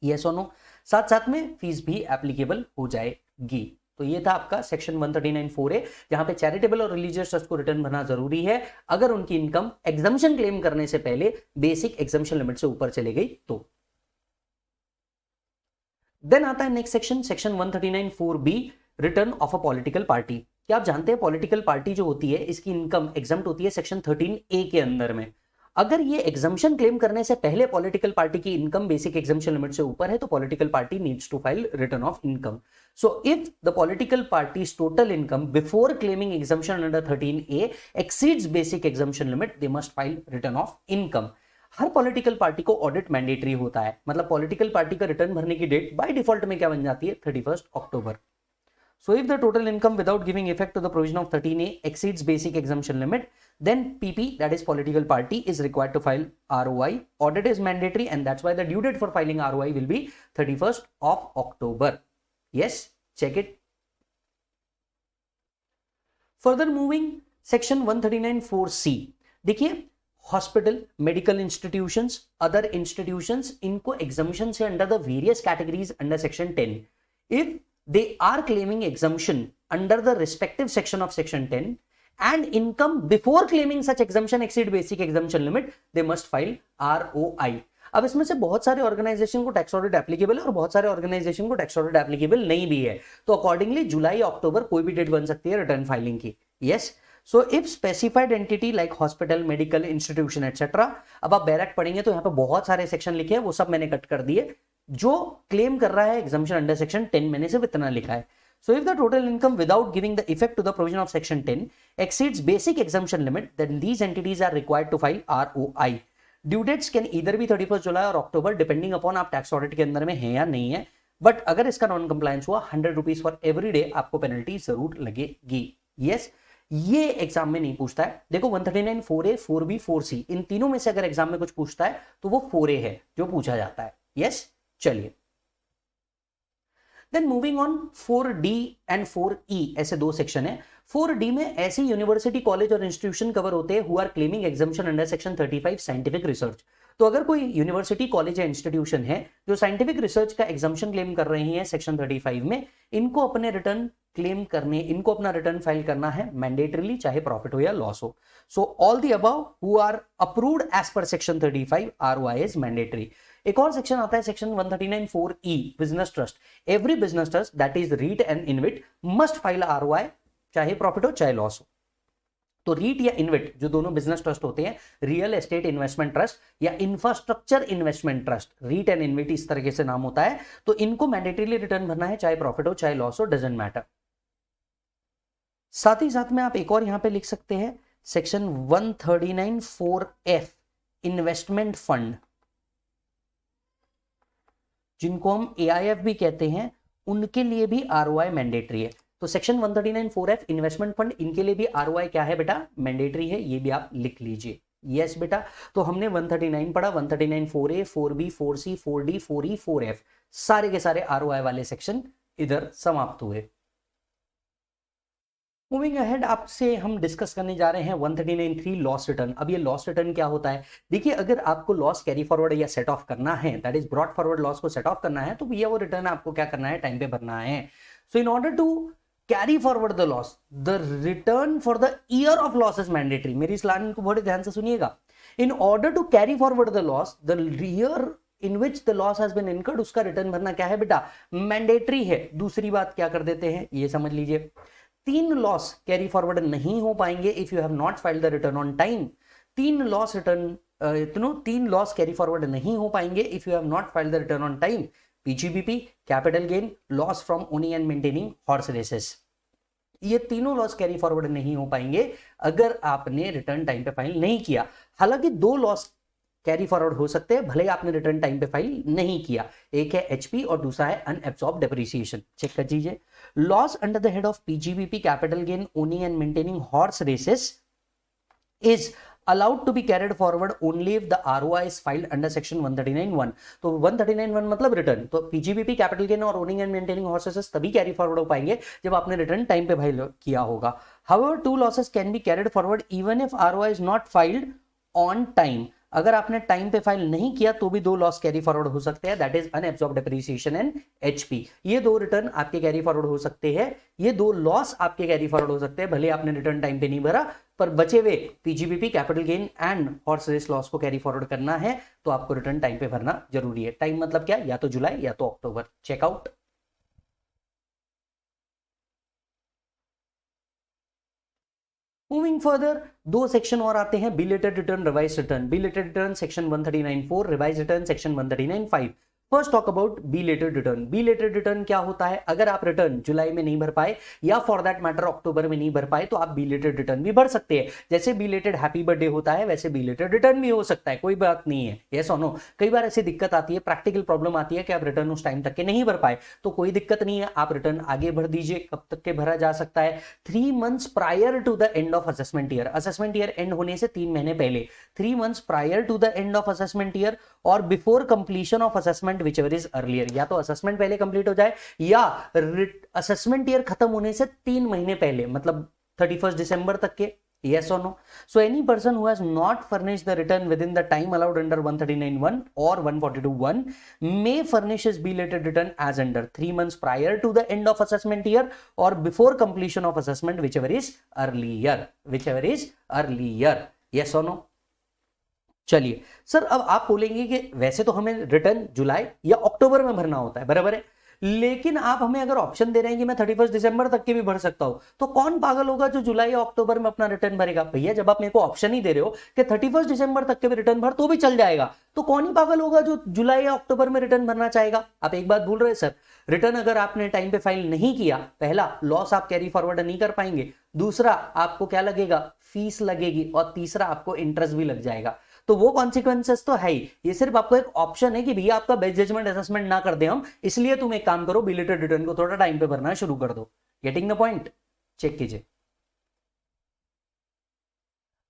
Yes or no, साथ साथ में फीस भी एप्लीकेबल हो जाएगी। तो ये था आपका सेक्शन 139(4)A, जहां पे चैरिटेबल और रिलीजियस ट्रस्ट को रिटर्न भरना जरूरी है अगर उनकी इनकम एग्जाम्पशन क्लेम करने से पहले बेसिक एग्जाम्पशन लिमिट से ऊपर चली गई तो। देन आता है next section, section 139(4)B, return of a political party. क्या आप जानते हैं पॉलिटिकल पार्टी जो होती है इसकी इनकम एग्जम्प्ट होती है सेक्शन 13A के अंदर में। अगर ये एग्जम्पशन क्लेम करने से पहले पॉलिटिकल पार्टी की इनकम बेसिक एग्जम्पशन लिमिट से ऊपर है तो political party needs to file return of income. So if the political party's total income before claiming exemption under 13A exceeds basic exemption limit, they must file return of income. हर पॉलिटिकल पार्टी को ऑडिट मैंडेटरी होता है, मतलब पॉलिटिकल पार्टी का रिटर्न भरने की डेट बाय डिफॉल्ट में क्या बन जाती है, 31 अक्टूबर। So if the total income without giving effect to the provision of 13A exceeds basic exemption limit, then PP, that is political party, is required to file ROI. Audit is mandatory and that's why the due date for filing ROI will be 31st of October. Yes, check it. Further moving, section 139(4)C. देखिए hospital, medical institutions, other institutions, इनको एग्जम्पशन से under the various categories under section 10, if they are claiming exemption under the respective section of section 10 and income before claiming such exemption exceed basic exemption limit, they must file ROI. अब इसमें से बहुत सारे ऑर्गेनाइजेशन को टैक्स ऑडिट एप्लीकेबल है और बहुत सारे ऑर्गेनाइजेशन को टैक्स ऑडिट एप्लीकेबल नहीं भी है, तो अकॉर्डिंगली जुलाई अक्टूबर कोई भी डेट बन सकती है रिटर्न फाइलिंग की। Yes, so if specified entity like hospital, medical institution etcetera, अब आप बैरक पढ़ेंगे तो यहाँ पे बहुत सारे सेक्शन लिखे हैं, वो सब मैंने कट कर दिए। जो क्लेम कर रहा है एग्जम्पशन अंडर सेक्शन 10 मैंने सिर्फ इतना लिखा है। So if the total income without giving the effect to the provision of section 10 exceeds basic exemption limit, then these entities are required to file ROI. Due dates can either be 31 July or October depending upon आप टैक्स ऑडिट के अंदर में है या नहीं है, बट अगर इसका नॉन कंप्लायंस हुआ 100 रुपीज फॉर एवरी डे आपको पेनल्टी जरूर लगेगी। यस, ये एग्जाम में नहीं पूछता है। देखो 139(4)A, 4B, 4C, इन तीनों में से अगर एग्जाम में कुछ पूछता है तो वो 4A है जो पूछा जाता है। यस, चलिए then moving on 4D and 4E, ऐसे दो सेक्शन है। 4D में ऐसी यूनिवर्सिटी, कॉलेज और इंस्टीट्यूशन कवर होते हैं who are claiming exemption under section 35 scientific research. तो अगर कोई यूनिवर्सिटी, कॉलेज या इंस्टीट्यूशन है जो साइंटिफिक रिसर्च का एग्जम्पशन क्लेम कर रहे हैं सेक्शन 35 में, इनको अपने रिटर्न क्लेम करने, इनको अपना रिटर्न फाइल करना है मैंडेटरीली, चाहे प्रॉफिट हो या लॉस हो। So all the above who are approved as per section 35, ROI is mandatory. एक और सेक्शन आता है section 139(4)E, business trust. Every business trust that is REIT and InvIT must file ROI, चाहे प्रॉफिट हो चाहे लॉस हो। तो रीट या इनविट जो दोनों बिजनेस ट्रस्ट होते हैं, रियल एस्टेट इन्वेस्टमेंट ट्रस्ट या infrastructure investment trust, REIT and InvIT इस तरीके से नाम होता है, तो इनको मैंडेटरीली रिटर्न भरना है, चाहे प्रॉफिट हो चाहे लॉस हो, डजंट मैटर। साथ ही साथ में आप एक और यहां पे लिख सकते हैं सेक्शन 139(4)F, इन्वेस्टमेंट फंड, जिनको हम AIF भी कहते हैं, उनके लिए भी ROI मैंडेटरी है। तो सेक्शन 139(4)F इन्वेस्टमेंट फंड, इनके लिए भी ROI क्या है बेटा, मैंडेटरी है, ये भी आप लिख लीजिए। यस बेटा, तो हमने 139 पढ़ा, 139(4)A, 4B, 4C, 4D, 4E, 4F, सारे के सारे ROI वाले सेक्शन इधर समाप्त हुए। मूविंग अहेड, आपसे हम डिस्कस करने जा रहे हैं 139(3) लॉस रिटर्न। अब ये लॉस रिटर्न क्या होता है, देखिए अगर आपको लॉस कैरी फॉरवर्ड या सेट ऑफ करना है, that is brought forward loss को सेट ऑफ करना है, तो भैया वो रिटर्न आपको क्या करना है, टाइम पे भरना है। So in order to carry forward the loss, the return for the year of loss is mandatory. मेरी इस लाइन को बड़े ध्यान से सुनिएगा। In order to carry forward the loss, the year in which the loss has been incurred, उसका रिटर्न भरना क्या है बेटा, मैंडेटरी है। दूसरी बात क्या कर देते हैं, ये समझ लीजिए, 3 लॉस कैरी फॉरवर्ड नहीं हो पाएंगे if you have not filed the return on time. 3 loss carry forward नहीं हो पाएंगे if you have not filed the return on time. PGBP, capital gain, loss from owning and maintaining horse races, ये तीनों लॉस कैरी फॉरवर्ड नहीं हो पाएंगे अगर आपने रिटर्न टाइम पे फाइल नहीं किया। हालांकि 2 लॉस कैरी फॉरवर्ड हो सकते हैं भले आपने रिटर्न टाइम पे फाइल नहीं किया, एक है HP और दूसरा है अनएब्सॉर्ब डेप्रिसिएशन। चेक कर लीजिए, loss under the head of PGBP, capital gain, owning and maintaining horse races, is allowed to be carried forward only if the ROI is filed under section 139(1). तो 139(1) मतलब रिटर्न, तो पीजीबीपी, कैपिटल गेन और ओनिंग एंड मेंटेनिंग हॉर्सेस तभी कैरी फॉरवर्ड हो पाएंगे जब आपने रिटर्न टाइम पे फाइल किया होगा। However, two losses can be carried forward even if ROI is not filed on time। अगर आपने टाइम पे फाइल नहीं किया तो भी दो लॉस कैरी फॉरवर्ड हो सकते हैं, that is unabsorbed depreciation and HP. ये दो रिटर्न आपके कैरी फॉरवर्ड हो सकते हैं, ये दो लॉस आपके कैरी फॉरवर्ड हो सकते हैं, भले आपने रिटर्न टाइम पे नहीं भरा, पर बचे हुए PGBP, capital gain and horse race loss को कैरी फॉरवर्ड करना है तो आपको रिटर्न टाइम पे भरना जरूरी है। टाइम मतलब क्या, या तो जुलाई या तो अक्टूबर। चेकआउट। मूविंग फर्दर, दो सेक्शन और आते हैं, belated return, revise return. Belated return section 139(4), revise return section 139(5). First talk about belated return. Belated return क्या होता है, अगर आप रिटर्न जुलाई में नहीं भर पाए या फॉर दैट मैटर अक्टूबर में नहीं भर पाए तो आप बिलेटेड रिटर्न भी भर सकते हैं। जैसे बिलेटेड हैप्पी बर्थडे होता है वैसे बिलेटेड रिटर्न भी हो सकता है, कोई बात नहीं है। Yes or no. कई बार ऐसी दिक्कत आती है, प्रैक्टिकल प्रॉब्लम आती है कि आप रिटर्न उस टाइम तक के नहीं भर पाए, तो कोई दिक्कत नहीं है, आप रिटर्न आगे भर दीजिए। कब तक के भरा जा सकता है, 3 months prior to the end of assessment year. Assessment year end होने से 3 महीने पहले, 3 months prior to the end of assessment year or before completion of assessment whichever is earlier. या तो असेसमेंट पहले कंप्लीट हो जाए या असेसमेंट ईयर खत्म होने से 3 महीने पहले, मतलब 31 दिसंबर तक के। Yes or no? So any person who has not furnished the return within the time allowed under 139(1) or 142(1) may furnish his belated return as under 3 months prior to the end of assessment year or before completion of assessment, whichever is earlier. Whichever is earlier. Yes or no? चलिए सर, अब आप बोलेंगे कि वैसे तो हमें रिटर्न जुलाई या अक्टूबर में भरना होता है, बराबर है, लेकिन आप हमें अगर ऑप्शन दे रहे हैं कि मैं 31 दिसंबर तक के भी भर सकता हूं, तो कौन पागल होगा जो जुलाई या अक्टूबर में अपना रिटर्न भरेगा? भैया जब आप मेरे को ऑप्शन ही दे रहे हो कि 31 दिसंबर तक के भी रिटर्न भर तो भी चल जाएगा, तो कौन ही पागल होगा जो जुलाई या अक्टूबर में रिटर्न भरना चाहेगा? आप एक बात भूल रहे हैं सर, रिटर्न अगर आपने टाइम पे फाइल नहीं किया, पहला लॉस आप कैरी फॉरवर्ड नहीं कर पाएंगे, दूसरा आपको क्या लगेगा, फीस लगेगी, और तीसरा आपको इंटरेस्ट भी लग जाएगा। तो वो कॉन्सिक्वेंसेस तो है ही, ये सिर्फ आपको एक ऑप्शन है कि भैया आपका बेस्ट जजमेंट असेसमेंट ना कर दे हम, इसलिए तुम एक काम करो, बिलेटेड रिटर्न को थोड़ा टाइम पे भरना शुरू कर दो। Getting the point? चेक कीजिए।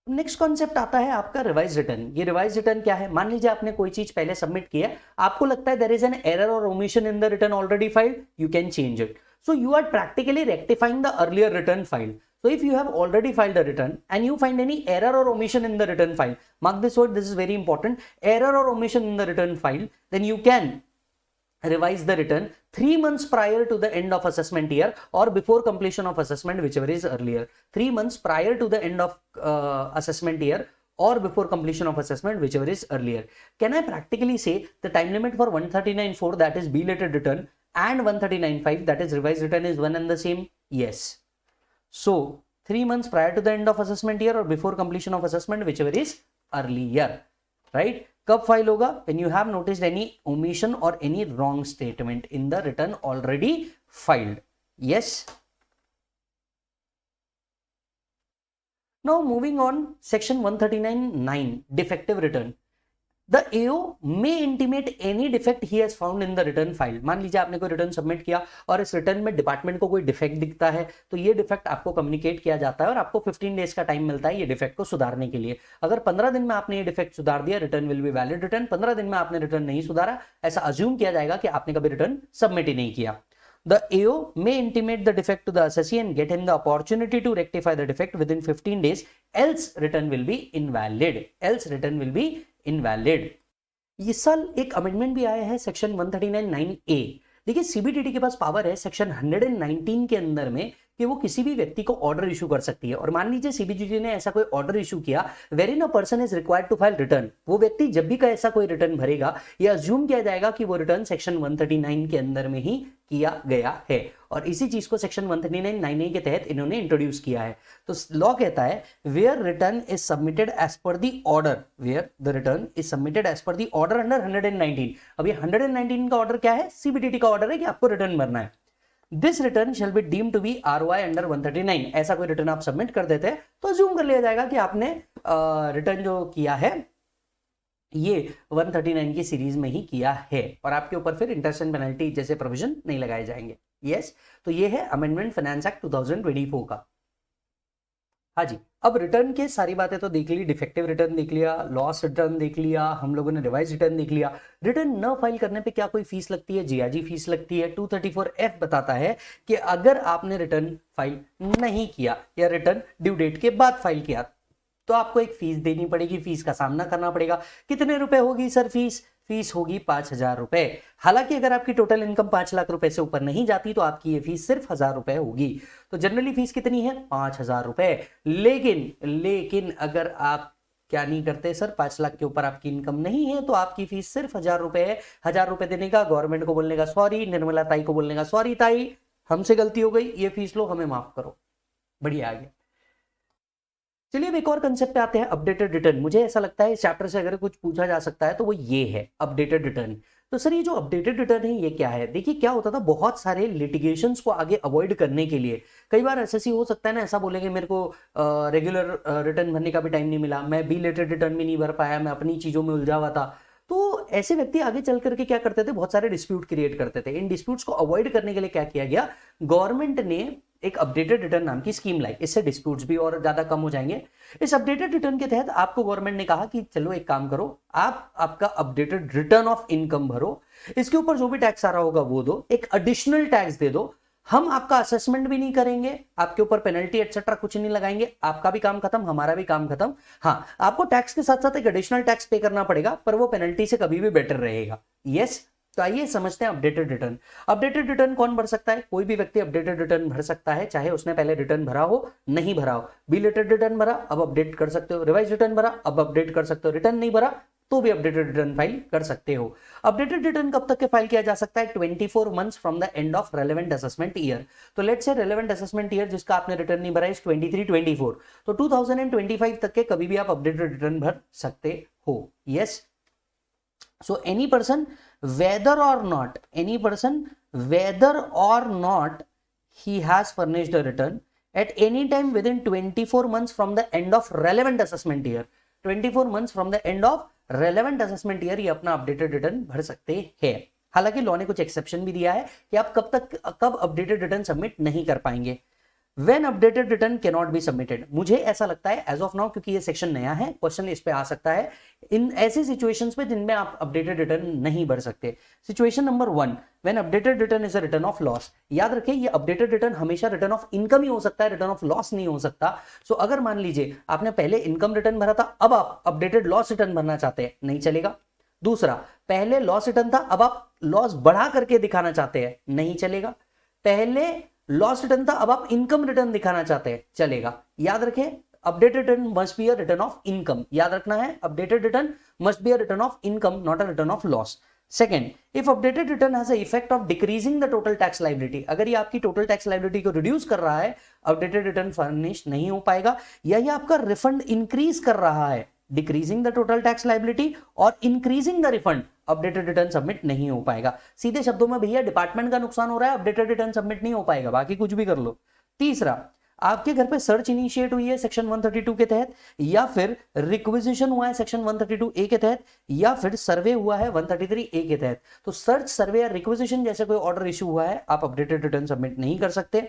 नेक्स्ट कॉन्सेप्ट आता है आपका रिवाइज रिटर्न। ये रिवाइज रिटर्न क्या है, मान लीजिए आपने कोई चीज पहले सबमिट की है, आपको लगता है देयर इज एन एरर और omission in the return already filed, you can change it. So you are practically rectifying the earlier return filed. So if you have already filed a return and you find any error or omission in the return file, mark this word, this is very important, error or omission in the return file, then you can revise the return 3 months prior to the end of assessment year or before completion of assessment, whichever is earlier. 3 months prior to the end of assessment year or before completion of assessment, whichever is earlier. Can I practically say the time limit for 139(4), that is belated return, and 139(5), that is revised return, is one and the same? Yes. So 3 months prior to the end of assessment year or before completion of assessment, whichever is earlier, right? कब फाइल होगा? When you have noticed any omission or any wrong statement in the return already filed. Yes. Now moving on, section 139(9), defective return. The AO may intimate any defect he has found in the return file. मान लीजिए आपने कोई रिटर्न सबमिट किया और इस रिटर्न में डिपार्टमेंट को कोई डिफेक्ट दिखता है, तो ये डिफेक्ट आपको कम्युनिकेट किया जाता है और आपको 15 डेज का टाइम मिलता है ये डिफेक्ट को सुधारने के लिए। अगर 15 दिन में आपने ये डिफेक्ट सुधार दिया, return will be valid return. 15 दिन में आपने रिटर्न नहीं सुधारा, ऐसा अज्यूम किया जाएगा कि आपने कभी रिटर्न सबमिट ही नहीं किया। The AO may intimate the defect to the assessee and get him the opportunity to rectify the defect within 15 days, else return will be invalid. Else return will be invalid. इस साल एक अमेंडमेंट भी आया है सेक्शन 139(9)(a। देखिए सीबीडीटी के पास पावर है सेक्शन 119 के अंदर में कि वो किसी भी व्यक्ति को ऑर्डर इशू कर सकती है। और मान लीजिए सीबीडीटी ने ऐसा कोई ऑर्डर इशू किया wherein a person is required to file return, वो व्यक्ति जब भी ऐसा कोई रिटर्न भरेगा ये अज्यूम किया जाएगा कि वो रिटर्न सेक्शन 139 के अंदर में ही किया गया है, और इसी चीज को सेक्शन 139(9)(a) के तहत इन्होंने इंट्रोड्यूस किया है। तो लॉ कहता है where return is submitted as per the order, where the return is submitted as per the order under 119। अब ये 119 का ऑर्डर क्या है? सीबीडीटी का ऑर्डर है कि आपको रिटर्न भरना है। This return shall be deemed to be ROI under 139। ऐसा कोई रिटर्न आप सबमिट कर देते हैं तो अज्यूम कर लिया जाएगा कि आपने रिटर्न जो किया है ये 139 की सीरीज में ही किया है, और आपके ऊपर फिर इंटरेस्ट एंड पेनल्टी जैसे प्रोविजन नहीं लगाए जाएंगे। यस, तो ये है अमेंडमेंट फाइनेंस एक्ट 2024 का। हाँ जी, अब रिटर्न के सारी बातें तो देख ली, डिफेक्टिव रिटर्न देख लिया, लॉस रिटर्न देख लिया, हम लोगों ने रिवाइज रिटर्न देख लिया। रिटर्न न फाइल करने पे क्या कोई फीस लगती है? जी हाँ जी, फीस लगती है। 234F बताता है कि अगर आपने रिटर्न फाइल नहीं किया या रिटर्न ड्यू डेट के बाद फाइल किया तो आपको एक फीस देनी पड़ेगी, फीस का सामना करना पड़ेगा। कितने रुपए होगी सर फीस? फीस होगी 5,000 रुपए। हालांकि अगर आपकी टोटल इनकम 5 लाख रुपए से ऊपर नहीं जाती तो आपकी ये फीस सिर्फ 1,000 रुपए होगी। तो जनरली फीस कितनी है? 5,000 रुपए। लेकिन अगर आप क्या नहीं करते सर, 5 लाख के ऊपर आपकी इनकम नहीं है तो आपकी फीस सिर्फ 1,000 रुपए है। 1,000 रुपए देने का, गवर्नमेंट को बोलने का सॉरी, निर्मला ताई को बोलने का सॉरी ताई हमसे गलती हो गई, ये फीस लो, हमें माफ करो। बढ़िया आ गया। चलिए अब एक और कंसेप्ट पे आते हैं, अपडेटेड रिटर्न। मुझे ऐसा लगता है इस चैप्टर से अगर कुछ पूछा जा सकता है तो वो ये है, अपडेटेड रिटर्न। तो सर ये जो अपडेटेड रिटर्न है ये क्या है? देखिए क्या होता था, बहुत सारे लिटिगेशंस को आगे अवॉइड करने के लिए कई बार एसएससी हो सकता है ना ऐसा बोलेंगे, मेरे को रेगुलर रिटर्न भरने का भी टाइम नहीं मिला, मैं बिलेटेड रिटर्न भी नहीं भर पाया, मैं अपनी चीजों में उलझा हुआ था। तो ऐसे व्यक्ति आगे चल करके क्या करते थे, बहुत सारे डिस्प्यूट क्रिएट करते थे। इन डिस्प्यूट्स को अवॉइड करने के लिए क्या किया गया, गवर्नमेंट ने एक अपडेटेड रिटर्न नाम की स्कीम लाई। इससे डिस्प्यूट्स भी और ज्यादा कम हो जाएंगे। इस अपडेटेड रिटर्न के तहत आपको गवर्नमेंट ने कहा कि चलो एक काम करो, आप आपका अपडेटेड रिटर्न ऑफ इनकम भरो, इसके ऊपर जो भी टैक्स आ रहा होगा वो दो, एक एडिशनल टैक्स दे दो, हम आपका असेसमेंट भी नहीं करेंगे, आपके ऊपर पेनल्टी एक्सेट्रा कुछ नहीं लगाएंगे, आपका भी काम खत्म, हमारा भी काम खत्म। हाँ, आपको टैक्स के साथ साथ एक एडिशनल टैक्स पे करना पड़ेगा, पर वो पेनल्टी से कभी भी बेटर रहेगा। यस, तो आइए समझते हैं अपडेटेड रिटर्न। अपडेटेड रिटर्न कौन भर सकता है? कोई भी व्यक्ति अपडेटेड रिटर्न भर सकता है, चाहे उसने पहले रिटर्न भरा हो नहीं भरा हो। बिलेटेड रिटर्न भरा, अब अपडेट कर सकते हो। रिवाइज रिटर्न भरा, अब अपडेट कर सकते हो। रिटर्न नहीं भरा तो भी अपडेटेड रिटर्न फाइल कर सकते हो। अपडेटेड रिटर्न कब तक के फाइल किया जा सकता है? 24 months from the end of relevant assessment year. तो let's say relevant assessment year जिसका आपने रिटर्न नहीं भरा है 23-24, तो 2025 तक के कभी भी आप अपडेटेड रिटर्न भर सकते हो। Yes, so any person whether or not he has furnished a return at any time within 24 months from the end of relevant assessment year, 24 months from the end of relevant assessment year ये अपना अपडेटेड रिटर्न भर सकते हैं। हालांकि लॉ ने कुछ एक्सेप्शन भी दिया है कि आप कब अपडेटेड रिटर्न सबमिट नहीं कर पाएंगे। When updated return cannot be submitted, मुझे ऐसा लगता है एज ऑफ नाउ, क्योंकि ये सेक्शन नया है, क्वेश्चन इस पे आ सकता है इन ऐसी सिचुएशंस में जिनमें आप अपडेटेड रिटर्न नहीं भर सकते। Situation number 1, when updated return is a return of loss. याद रखिए ये अपडेटेड रिटर्न हमेशा रिटर्न ऑफ इनकम ही हो सकता है, रिटर्न ऑफ लॉस नहीं हो सकता। सो अगर मान लीजिए आपने पहले इनकम रिटर्न भरा था, अब आप अपडेटेड लॉस रिटर्न भरना चाहते हैं, नहीं चलेगा। दूसरा, पहले लॉस रिटर्न था, अब आप लॉस बढ़ा करके दिखाना चाहते हैं, नहीं चलेगा। पहले लॉस रिटर्न था, अब आप इनकम रिटर्न दिखाना चाहते हैं, चलेगा। याद रखें, updated return must be a return of income. याद रखना है, updated return must be a return of income, not a return of loss. Second, if updated return has a effect of decreasing the total tax liability, अगर ये आपकी टोटल टैक्स लायबिलिटी को रिड्यूस कर रहा है, अपडेटेड रिटर्न फर्निश नहीं हो पाएगा। या ये आपका रिफंड इंक्रीज कर रहा है, decreasing the total tax liability और increasing the refund, updated return submit नहीं हो पाएगा। सीधे शब्दों में भैया डिपार्टमेंट का नुकसान हो रहा है, अपडेटेड रिटर्न सबमिट नहीं हो पाएगा, बाकी कुछ भी कर लो। तीसरा, आपके घर पे सर्च इनिशिएट हुई है सेक्शन 132 के तहत, या फिर रिक्विजिशन हुआ है सेक्शन 132A के तहत, या फिर सर्वे हुआ है 133A के तहत। तो सर्च, सर्वे या रिक्विजिशन जैसे कोई ऑर्डर इश्यू हुआ है, आप अपडेटेड रिटर्न सबमिट नहीं कर सकते।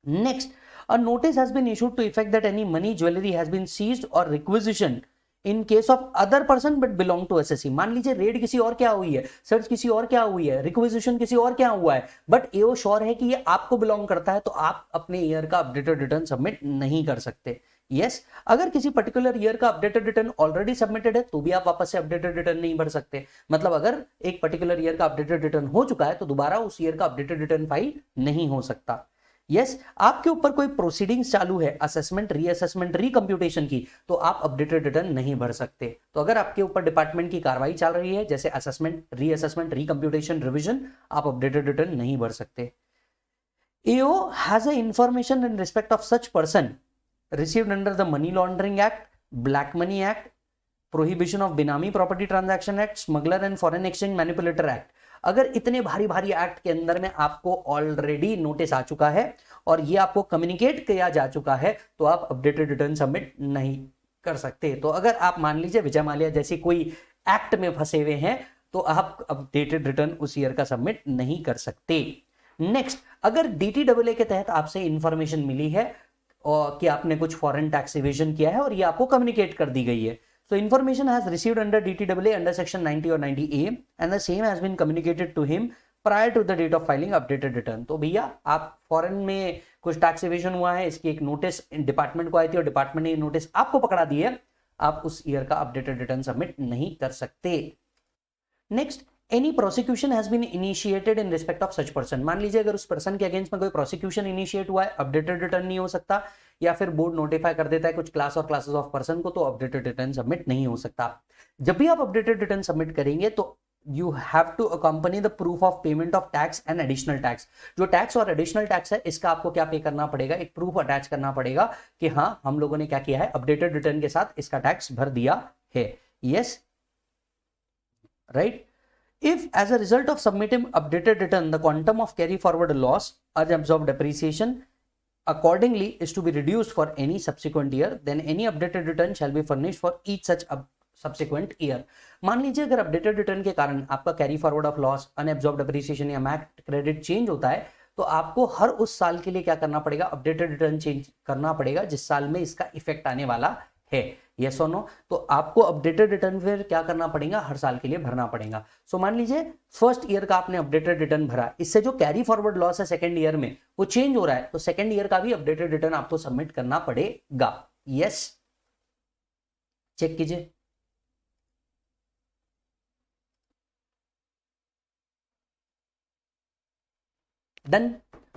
Next, a notice has been issued to effect that any money, jewelry has been seized or requisitioned in case of other person but belong to SSC। मान लीजिए रेड किसी और क्या हुई है, सर्च किसी और क्या हुई है, रिक्विजिशन किसी और क्या हुआ है, बट एओ श्योर है कि ये आपको बिलोंग करता है, तो आप अपने ईयर का अपडेटेड रिटर्न सबमिट नहीं कर सकते। यस, अगर किसी पर्टिकुलर ईयर का अपडेटेड रिटर्न ऑलरेडी सबमिटेड है तो भी आप वापस से अपडेटेड रिटर्न नहीं भर सकते। मतलब अगर एक पर्टिकुलर ईयर का अपडेटेड रिटर्न हो चुका है तो दोबारा उस ईयर का अपडेटेड रिटर्न फाइल नहीं हो सकता। यस, आपके ऊपर कोई प्रोसीडिंग्स चालू है असेसमेंट, रीअसेसमेंट, रिकम्प्यूटेशन की, तो आप अपडेटेड रिटर्न नहीं भर सकते। तो अगर आपके ऊपर डिपार्टमेंट की कार्रवाई चल रही है जैसे असेसमेंट, रीअसेसमेंट, रिकम्प्यूटेशन, रिवीजन, आप अपडेटेड रिटर्न नहीं भर सकते। AO has a information in respect of such person received under the Money Laundering Act, Black Money Act, Prohibition of Benami Property Transaction Act, Smuggler and Foreign Exchange Manipulator Act। अगर इतने भारी भारी एक्ट के अंदर में आपको ऑलरेडी नोटिस आ चुका है और ये आपको कम्युनिकेट किया जा चुका है, तो आप अपडेटेड रिटर्न सबमिट नहीं कर सकते। तो अगर आप मान लीजिए विजय माल्या जैसी कोई एक्ट में फंसे हुए हैं तो आप अपडेटेड रिटर्न उस ईयर का सबमिट नहीं कर सकते। नेक्स्ट, अगर DTAA के तहत आपसे इंफॉर्मेशन मिली है और कि आपने कुछ फॉरेन टैक्स इवेजन किया है और ये आपको कम्युनिकेट कर दी गई है. So information has received under DTAA under section 90 or 90A and the same has been communicated to him prior to the date of filing updated return. तो भैया आप फॉरेन में कुछ टैक्स इवेजन हुआ है, इसकी एक नोटिस डिपार्टमेंट को आई थी और डिपार्टमेंट ने नोटिस आपको पकड़ा दी है, आप उस ईयर का अपडेटेड रिटर्न सबमिट नहीं कर सकते. Next, any prosecution has been initiated in respect of such person. मान लीजिए अगर उस पर्सन के अगेंस्ट में कोई प्रोसिक्यूशन इनिशिएट हुआ है, अपडेटेड रिटर्न नहीं हो सकता, या फिर बोर्ड नोटिफाई कर देता है कुछ क्लास और क्लासेस ऑफ पर्सन को, तो अपडेटेड रिटर्न सबमिट नहीं हो सकता. जब भी आप अपडेटेड रिटर्न सबमिट करेंगे तो you have to accompany the proof of payment of tax and additional tax. जो टैक्स और एडिशनल टैक्स है इसका आपको क्या पे करना पड़ेगा, एक प्रूफ अटैच करना पड़ेगा कि हाँ हम लोगों ने क्या किया है, अपडेटेड रिटर्न के साथ इसका टैक्स भर दिया है. Yes, right. If as a result of submitting updated return the quantum of carry forward loss or absorbed depreciation accordingly is to be reduced for any subsequent year, then any updated return shall be furnished for each such subsequent year. मान लीजिए अगर अपडेटेड रिटर्न के कारण आपका carry forward of loss, unabsorbed depreciation या मैट क्रेडिट चेंज होता है, तो आपको हर उस साल के लिए क्या करना पड़ेगा, अपडेटेड रिटर्न चेंज करना पड़ेगा जिस साल में इसका इफेक्ट आने वाला है. Yes or no. तो आपको अपडेटेड रिटर्न फिर क्या करना पड़ेगा, हर साल के लिए भरना पड़ेगा. सो मान लीजिए फर्स्ट ईयर का आपने अपडेटेड रिटर्न भरा, इससे जो कैरी फॉरवर्ड लॉस है सेकंड ईयर में वो चेंज हो रहा है, तो सेकंड ईयर का भी अपडेटेड रिटर्न आपको सबमिट करना पड़ेगा. यस, चेक कीजिए. डन.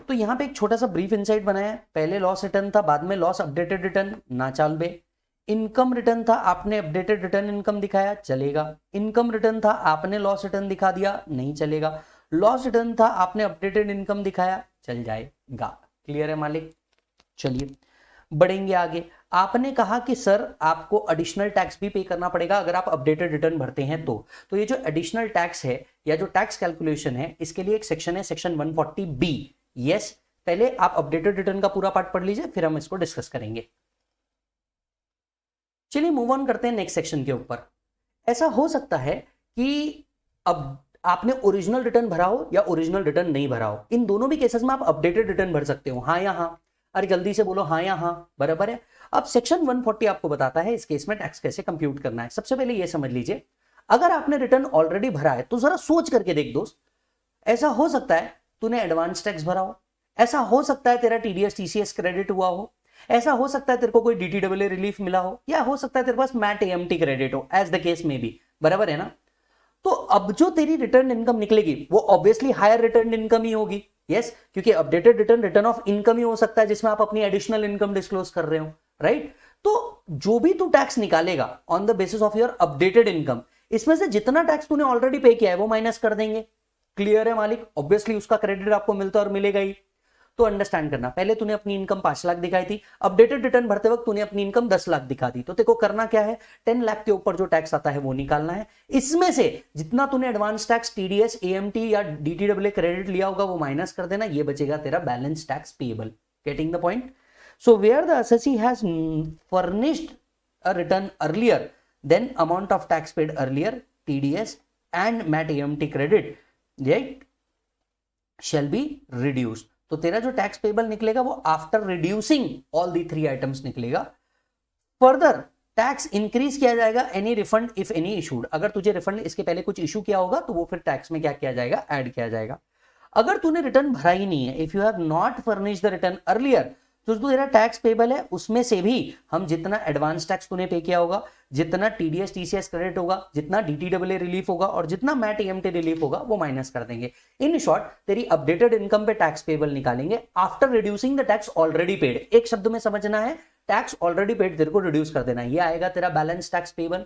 तो यहां पे एक छोटा सा ब्रीफ इनसाइट बनाया. पहले लॉस रिटर्न था, बाद में लॉस अपडेटेड रिटर्न, ना चाल बे. इनकम रिटर्न था, आपने अपडेटेड रिटर्न इनकम दिखाया, चलेगा. इनकम रिटर्न था, आपने लॉस रिटर्न दिखा दिया, नहीं चलेगा. लॉस रिटर्न था, आपने अपडेटेड इनकम दिखाया, चल जाएगा. क्लियर है मालिक. चलिए बढ़ेंगे आगे. आपने कहा कि सर आपको एडिशनल टैक्स भी पे करना पड़ेगा अगर आप अपडेटेड रिटर्न भरते हैं तो ये जो एडिशनल टैक्स है या जो टैक्स कैलकुलेशन है, इसके लिए एक सेक्शन है, सेक्शन 140B. यस, पहले आप अपडेटेड रिटर्न का पूरा पार्ट पढ़ लीजिए, फिर हम इसको डिस्कस करेंगे. चलिए मूव ऑन करते हैं नेक्स्ट सेक्शन के ऊपर. ऐसा हो सकता है कि अब आपने ओरिजिनल रिटर्न भरा हो या ओरिजिनल रिटर्न नहीं भरा हो, इन दोनों भी केसेस में आप अपडेटेड रिटर्न भर सकते हो, हाँ या हाँ. अरे जल्दी से बोलो हाँ या हाँ, बराबर है. अब सेक्शन 140 आपको बताता है इस केस में टैक्स कैसे कंप्यूट करना है. सबसे पहले ये समझ लीजिए, अगर आपने रिटर्न ऑलरेडी भरा है तो जरा सोच करके देख दोस्त. ऐसा हो सकता है तूने एडवांस टैक्स भरा हो, ऐसा हो सकता है तेरा टीडीएस टीसीएस क्रेडिट हुआ हो, ऐसा हो सकता है तेरे को कोई डीटीडब्ल्यूए रिलीफ मिला हो, या हो सकता है तेरे पास मैट एएमटी क्रेडिट हो, एज द केस में भी, बराबर है ना. तो अब जो तेरी रिटर्न इनकम निकलेगी वो ऑब्वियसली हायर रिटर्न इनकम ही होगी. यस, क्योंकि updated return return of income ही हो सकता है जिसमें आप अपनी एडिशनल इनकम डिस्क्लोज कर रहे हो, राइट. तो जो भी तू टैक्स निकालेगा on the basis of your updated income, इसमें से जितना टैक्स तूने ऑलरेडी पे किया है वो माइनस कर देंगे. क्लियर है मालिक. ऑब्वियसली उसका क्रेडिट आपको मिलता है और मिलेगा ही. तो अंडरस्टैंड करना, पहले तूने अपनी इनकम 5 लाख दिखाई थी, अपडेटेड रिटर्न भरते वक्त तूने अपनी इनकम 10 लाख दिखा दी, तो तेरे को करना क्या है, 10 लाख के ऊपर जो टैक्स आता है वो निकालना है. इसमें से जितना तूने एडवांस टैक्स, टीडीएस, एएमटी या डीटीडब्ल्यूए क्रेडिट लिया होगा वो माइनस कर देना, ये बचेगा तेरा balance tax payable. Getting the point. So where the assessee has furnished a return earlier than amount of tax paid earlier, TDS and MAT AMT credit, right, shall be reduced. तो तेरा जो टैक्स पेबल निकलेगा वो after reducing all the 3 items निकलेगा. फर्दर टैक्स इंक्रीज किया जाएगा any refund if any issued. अगर तुझे रिफंड इसके पहले कुछ इशू किया होगा तो वो फिर टैक्स में क्या किया जाएगा, ऐड किया जाएगा. अगर तूने रिटर्न भरा ही नहीं है, if you have not furnished the return earlier, तो जो तेरा टैक्स पेबल है उसमें से भी हम जितना एडवांस टैक्स तूने पे किया होगा, जितना टीडीएस टीसीएस क्रेडिट होगा, जितना डीटीडब्ल्यूए रिलीफ होगा और जितना मैट एएमटी रिलीफ होगा वो माइनस कर देंगे. इन शॉर्ट तेरी अपडेटेड इनकम पे टैक्स पेबल निकालेंगे after reducing the tax already paid. एक शब्द में समझना है, टैक्स ऑलरेडी पेड तेरे को रिड्यूस कर देना है. ये आएगा तेरा बैलेंस टैक्स पेबल.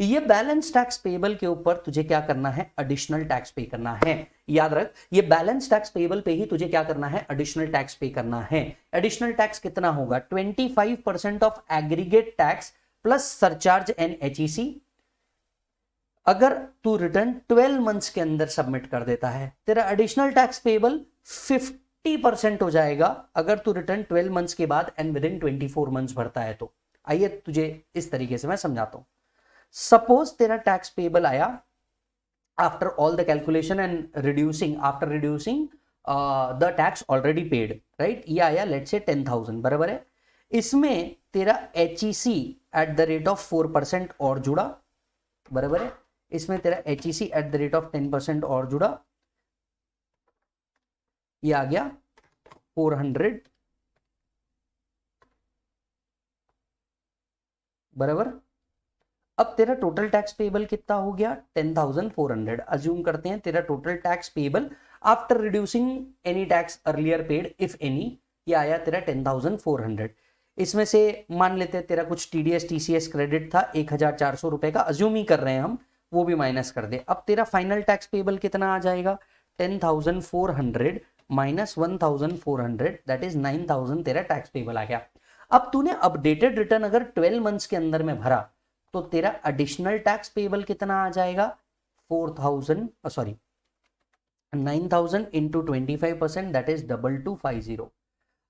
ये बैलेंस टैक्स पेबल के ऊपर तुझे क्या करना है, एडिशनल टैक्स पे करना है. याद रख, ये बैलेंस टैक्स पेबल पे ही तुझे क्या करना है, एडिशनल टैक्स पे करना है. एडिशनल टैक्स कितना होगा, 25% of aggregate tax plus surcharge and HEC. अगर तू रिटर्न 12 मंथ्स के अंदर सबमिट कर देता है, तेरा एडिशनल टैक्स पेबल 50% हो जाएगा. अगर तू रिटर्न 12 मंथ्स के बाद एंड विद इन 24 मंथ्स भरता है तो. आइए तुझे इस तरीके से मैं समझाता हूं. सपोज तेरा टैक्स पेबल आया after all the calculation and reducing, after reducing the tax already paid, right. ये आया लेट्स से 10,000, बराबर है. इसमें तेरा HEC at the rate of 4% और जुड़ा, बराबर है। इसमें तेरा HEC at the rate of 10% और जुड़ा, ये आ गया 400, बराबर। अब तेरा टोटल टैक्स पेबल कितना हो गया 10,400। अज्यूम करते हैं तेरा total tax payable after reducing any tax earlier paid if any, ये आया तेरा 10,400। इसमें से मान लेते हैं तेरा कुछ TDS TCS क्रेडिट था 1,400 रुपए का, अज्यूम ही कर रहे हैं हम, वो भी माइनस कर दे। अब तेरा फाइनल टैक्स पेबल कितना आ जाएगा 10,400 माइनस 1,400, दैट इज 9,000 तेरा टैक्स पेबल आ गया। अब तूने अपडेटेड रिटर्न अगर 12 मंथ्स के अंदर में भरा तो तेरा एडिशनल टैक्स पेबल कितना आ जाएगा 9,000 इंटू 25%, दैट इज 2250।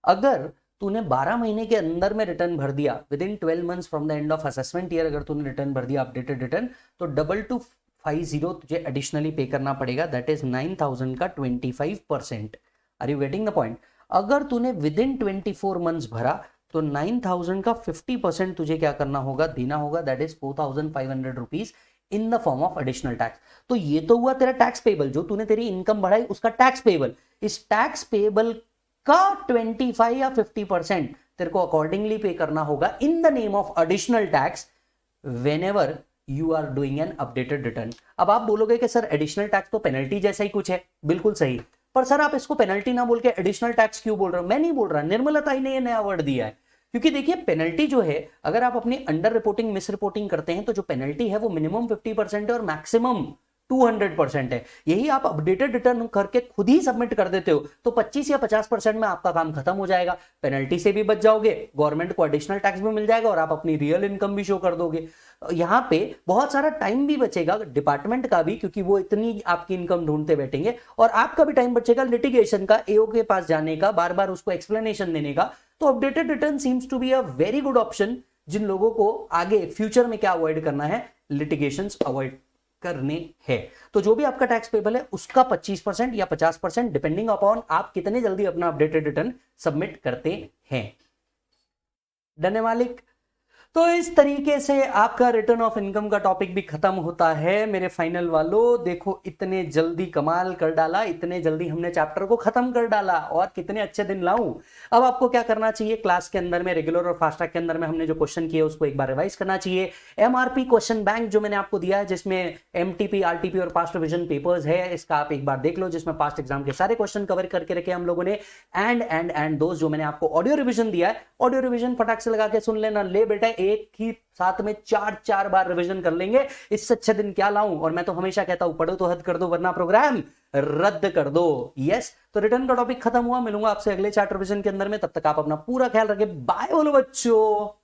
अगर तूने 12 महीने के अंदर में रिटर्न भर दिया with in 12 months from the end of assessment year, अगर तूने रिटर्न भर दिया अपडेटेड रिटर्न, तो 2250 तुझे एडिशनली पे करना पड़ेगा, दैट इज 9,000 का 25%। Are you getting the point? अगर तूने विद इन 24 मंथ्स भरा तो 9,000 का 50% तुझे क्या करना होगा, देना होगा, that is 4,500 rupees in the form of additional tax. तो ये तो हुआ तेरा टैक्स पेबल, जो तूने तेरी इनकम बढ़ाई उसका टैक्स पेबल। इस टैक्स पेबल का 25 या 50% तेरे को अकॉर्डिंगली पे करना होगा in the name of additional tax whenever you are doing an updated return. अब आप बोलोगे कि सर एडिशनल टैक्स तो पेनल्टी जैसा ही कुछ है, बिल्कुल सही, पर सर आप इसको पेनल्टी ना बोल के एडिशनल टैक्स क्यों बोल रहे हो? मैं नहीं बोल रहा, निर्मलता ने ये नया वर्ड दिया है। क्योंकि देखिए पेनल्टी जो है, अगर आप अपनी अंडर रिपोर्टिंग मिस रिपोर्टिंग करते हैं तो जो पेनल्टी है वो मिनिमम 50% है और मैक्सिमम 200% है। यही आप अपडेटेड रिटर्न करके खुद ही सबमिट कर देते हो तो 25 या 50% में आपका काम खत्म हो जाएगा, पेनल्टी से भी बच जाओगे, गवर्नमेंट को एडिशनल टैक्स भी मिल जाएगा और आप अपनी रियल इनकम भी शो कर दोगे। यहां पे बहुत सारा टाइम भी बचेगा डिपार्टमेंट का भी, क्योंकि वो इतनी आपकी इनकम ढूंढते बैठेंगे, और आपका भी टाइम बचेगा लिटिगेशन का, AO के पास जाने का, बार बार उसको एक्सप्लेनेशन देने का। तो updated return seems to be a very good option जिन लोगों को आगे फ्यूचर में क्या अवॉइड करना है, लिटिगेशंस अवॉइड करने हैं। तो जो भी आपका टैक्स पेबल है उसका 25% या 50% डिपेंडिंग अपॉन आप कितने जल्दी अपना अपडेटेड रिटर्न सबमिट करते हैं। डन है मालिक? तो इस तरीके से आपका रिटर्न ऑफ इनकम का टॉपिक भी खत्म होता है मेरे फाइनल वालों। देखो इतने जल्दी कमाल कर डाला, इतने जल्दी हमने चैप्टर को खत्म कर डाला, और कितने अच्छे दिन लाऊं। अब आपको क्या करना चाहिए, क्लास के अंदर में रेगुलर और फास्ट ट्रैक के अंदर में हमने जो क्वेश्चन किए उसको एक बार रिवाइज करना चाहिए। MRP क्वेश्चन बैंक जो मैंने आपको दिया है जिसमें MTP RTP और पास्ट रिविजन पेपर्स है, इसका आप एक बार देख लो, जिसमें पास्ट एग्जाम के सारे क्वेश्चन कवर करके रखे हम लोगों ने। एंड दोस्त जो मैंने आपको ऑडियो रिविजन दिया है, ऑडियो रिविजन फटाक से लगा के सुन लेना। ले बेटा एक ही साथ में 4 बार रिवीजन कर लेंगे, इससे अच्छे दिन क्या लाऊं। और मैं तो हमेशा कहता हूं पढ़ो तो हद कर दो वरना प्रोग्राम रद्द कर दो। यस, तो रिटर्न का टॉपिक खत्म हुआ, मिलूंगा आपसे अगले चैप्टर रिवीजन के अंदर में, तब तक आप अपना पूरा ख्याल रखें। बाय बोलो बच्चों।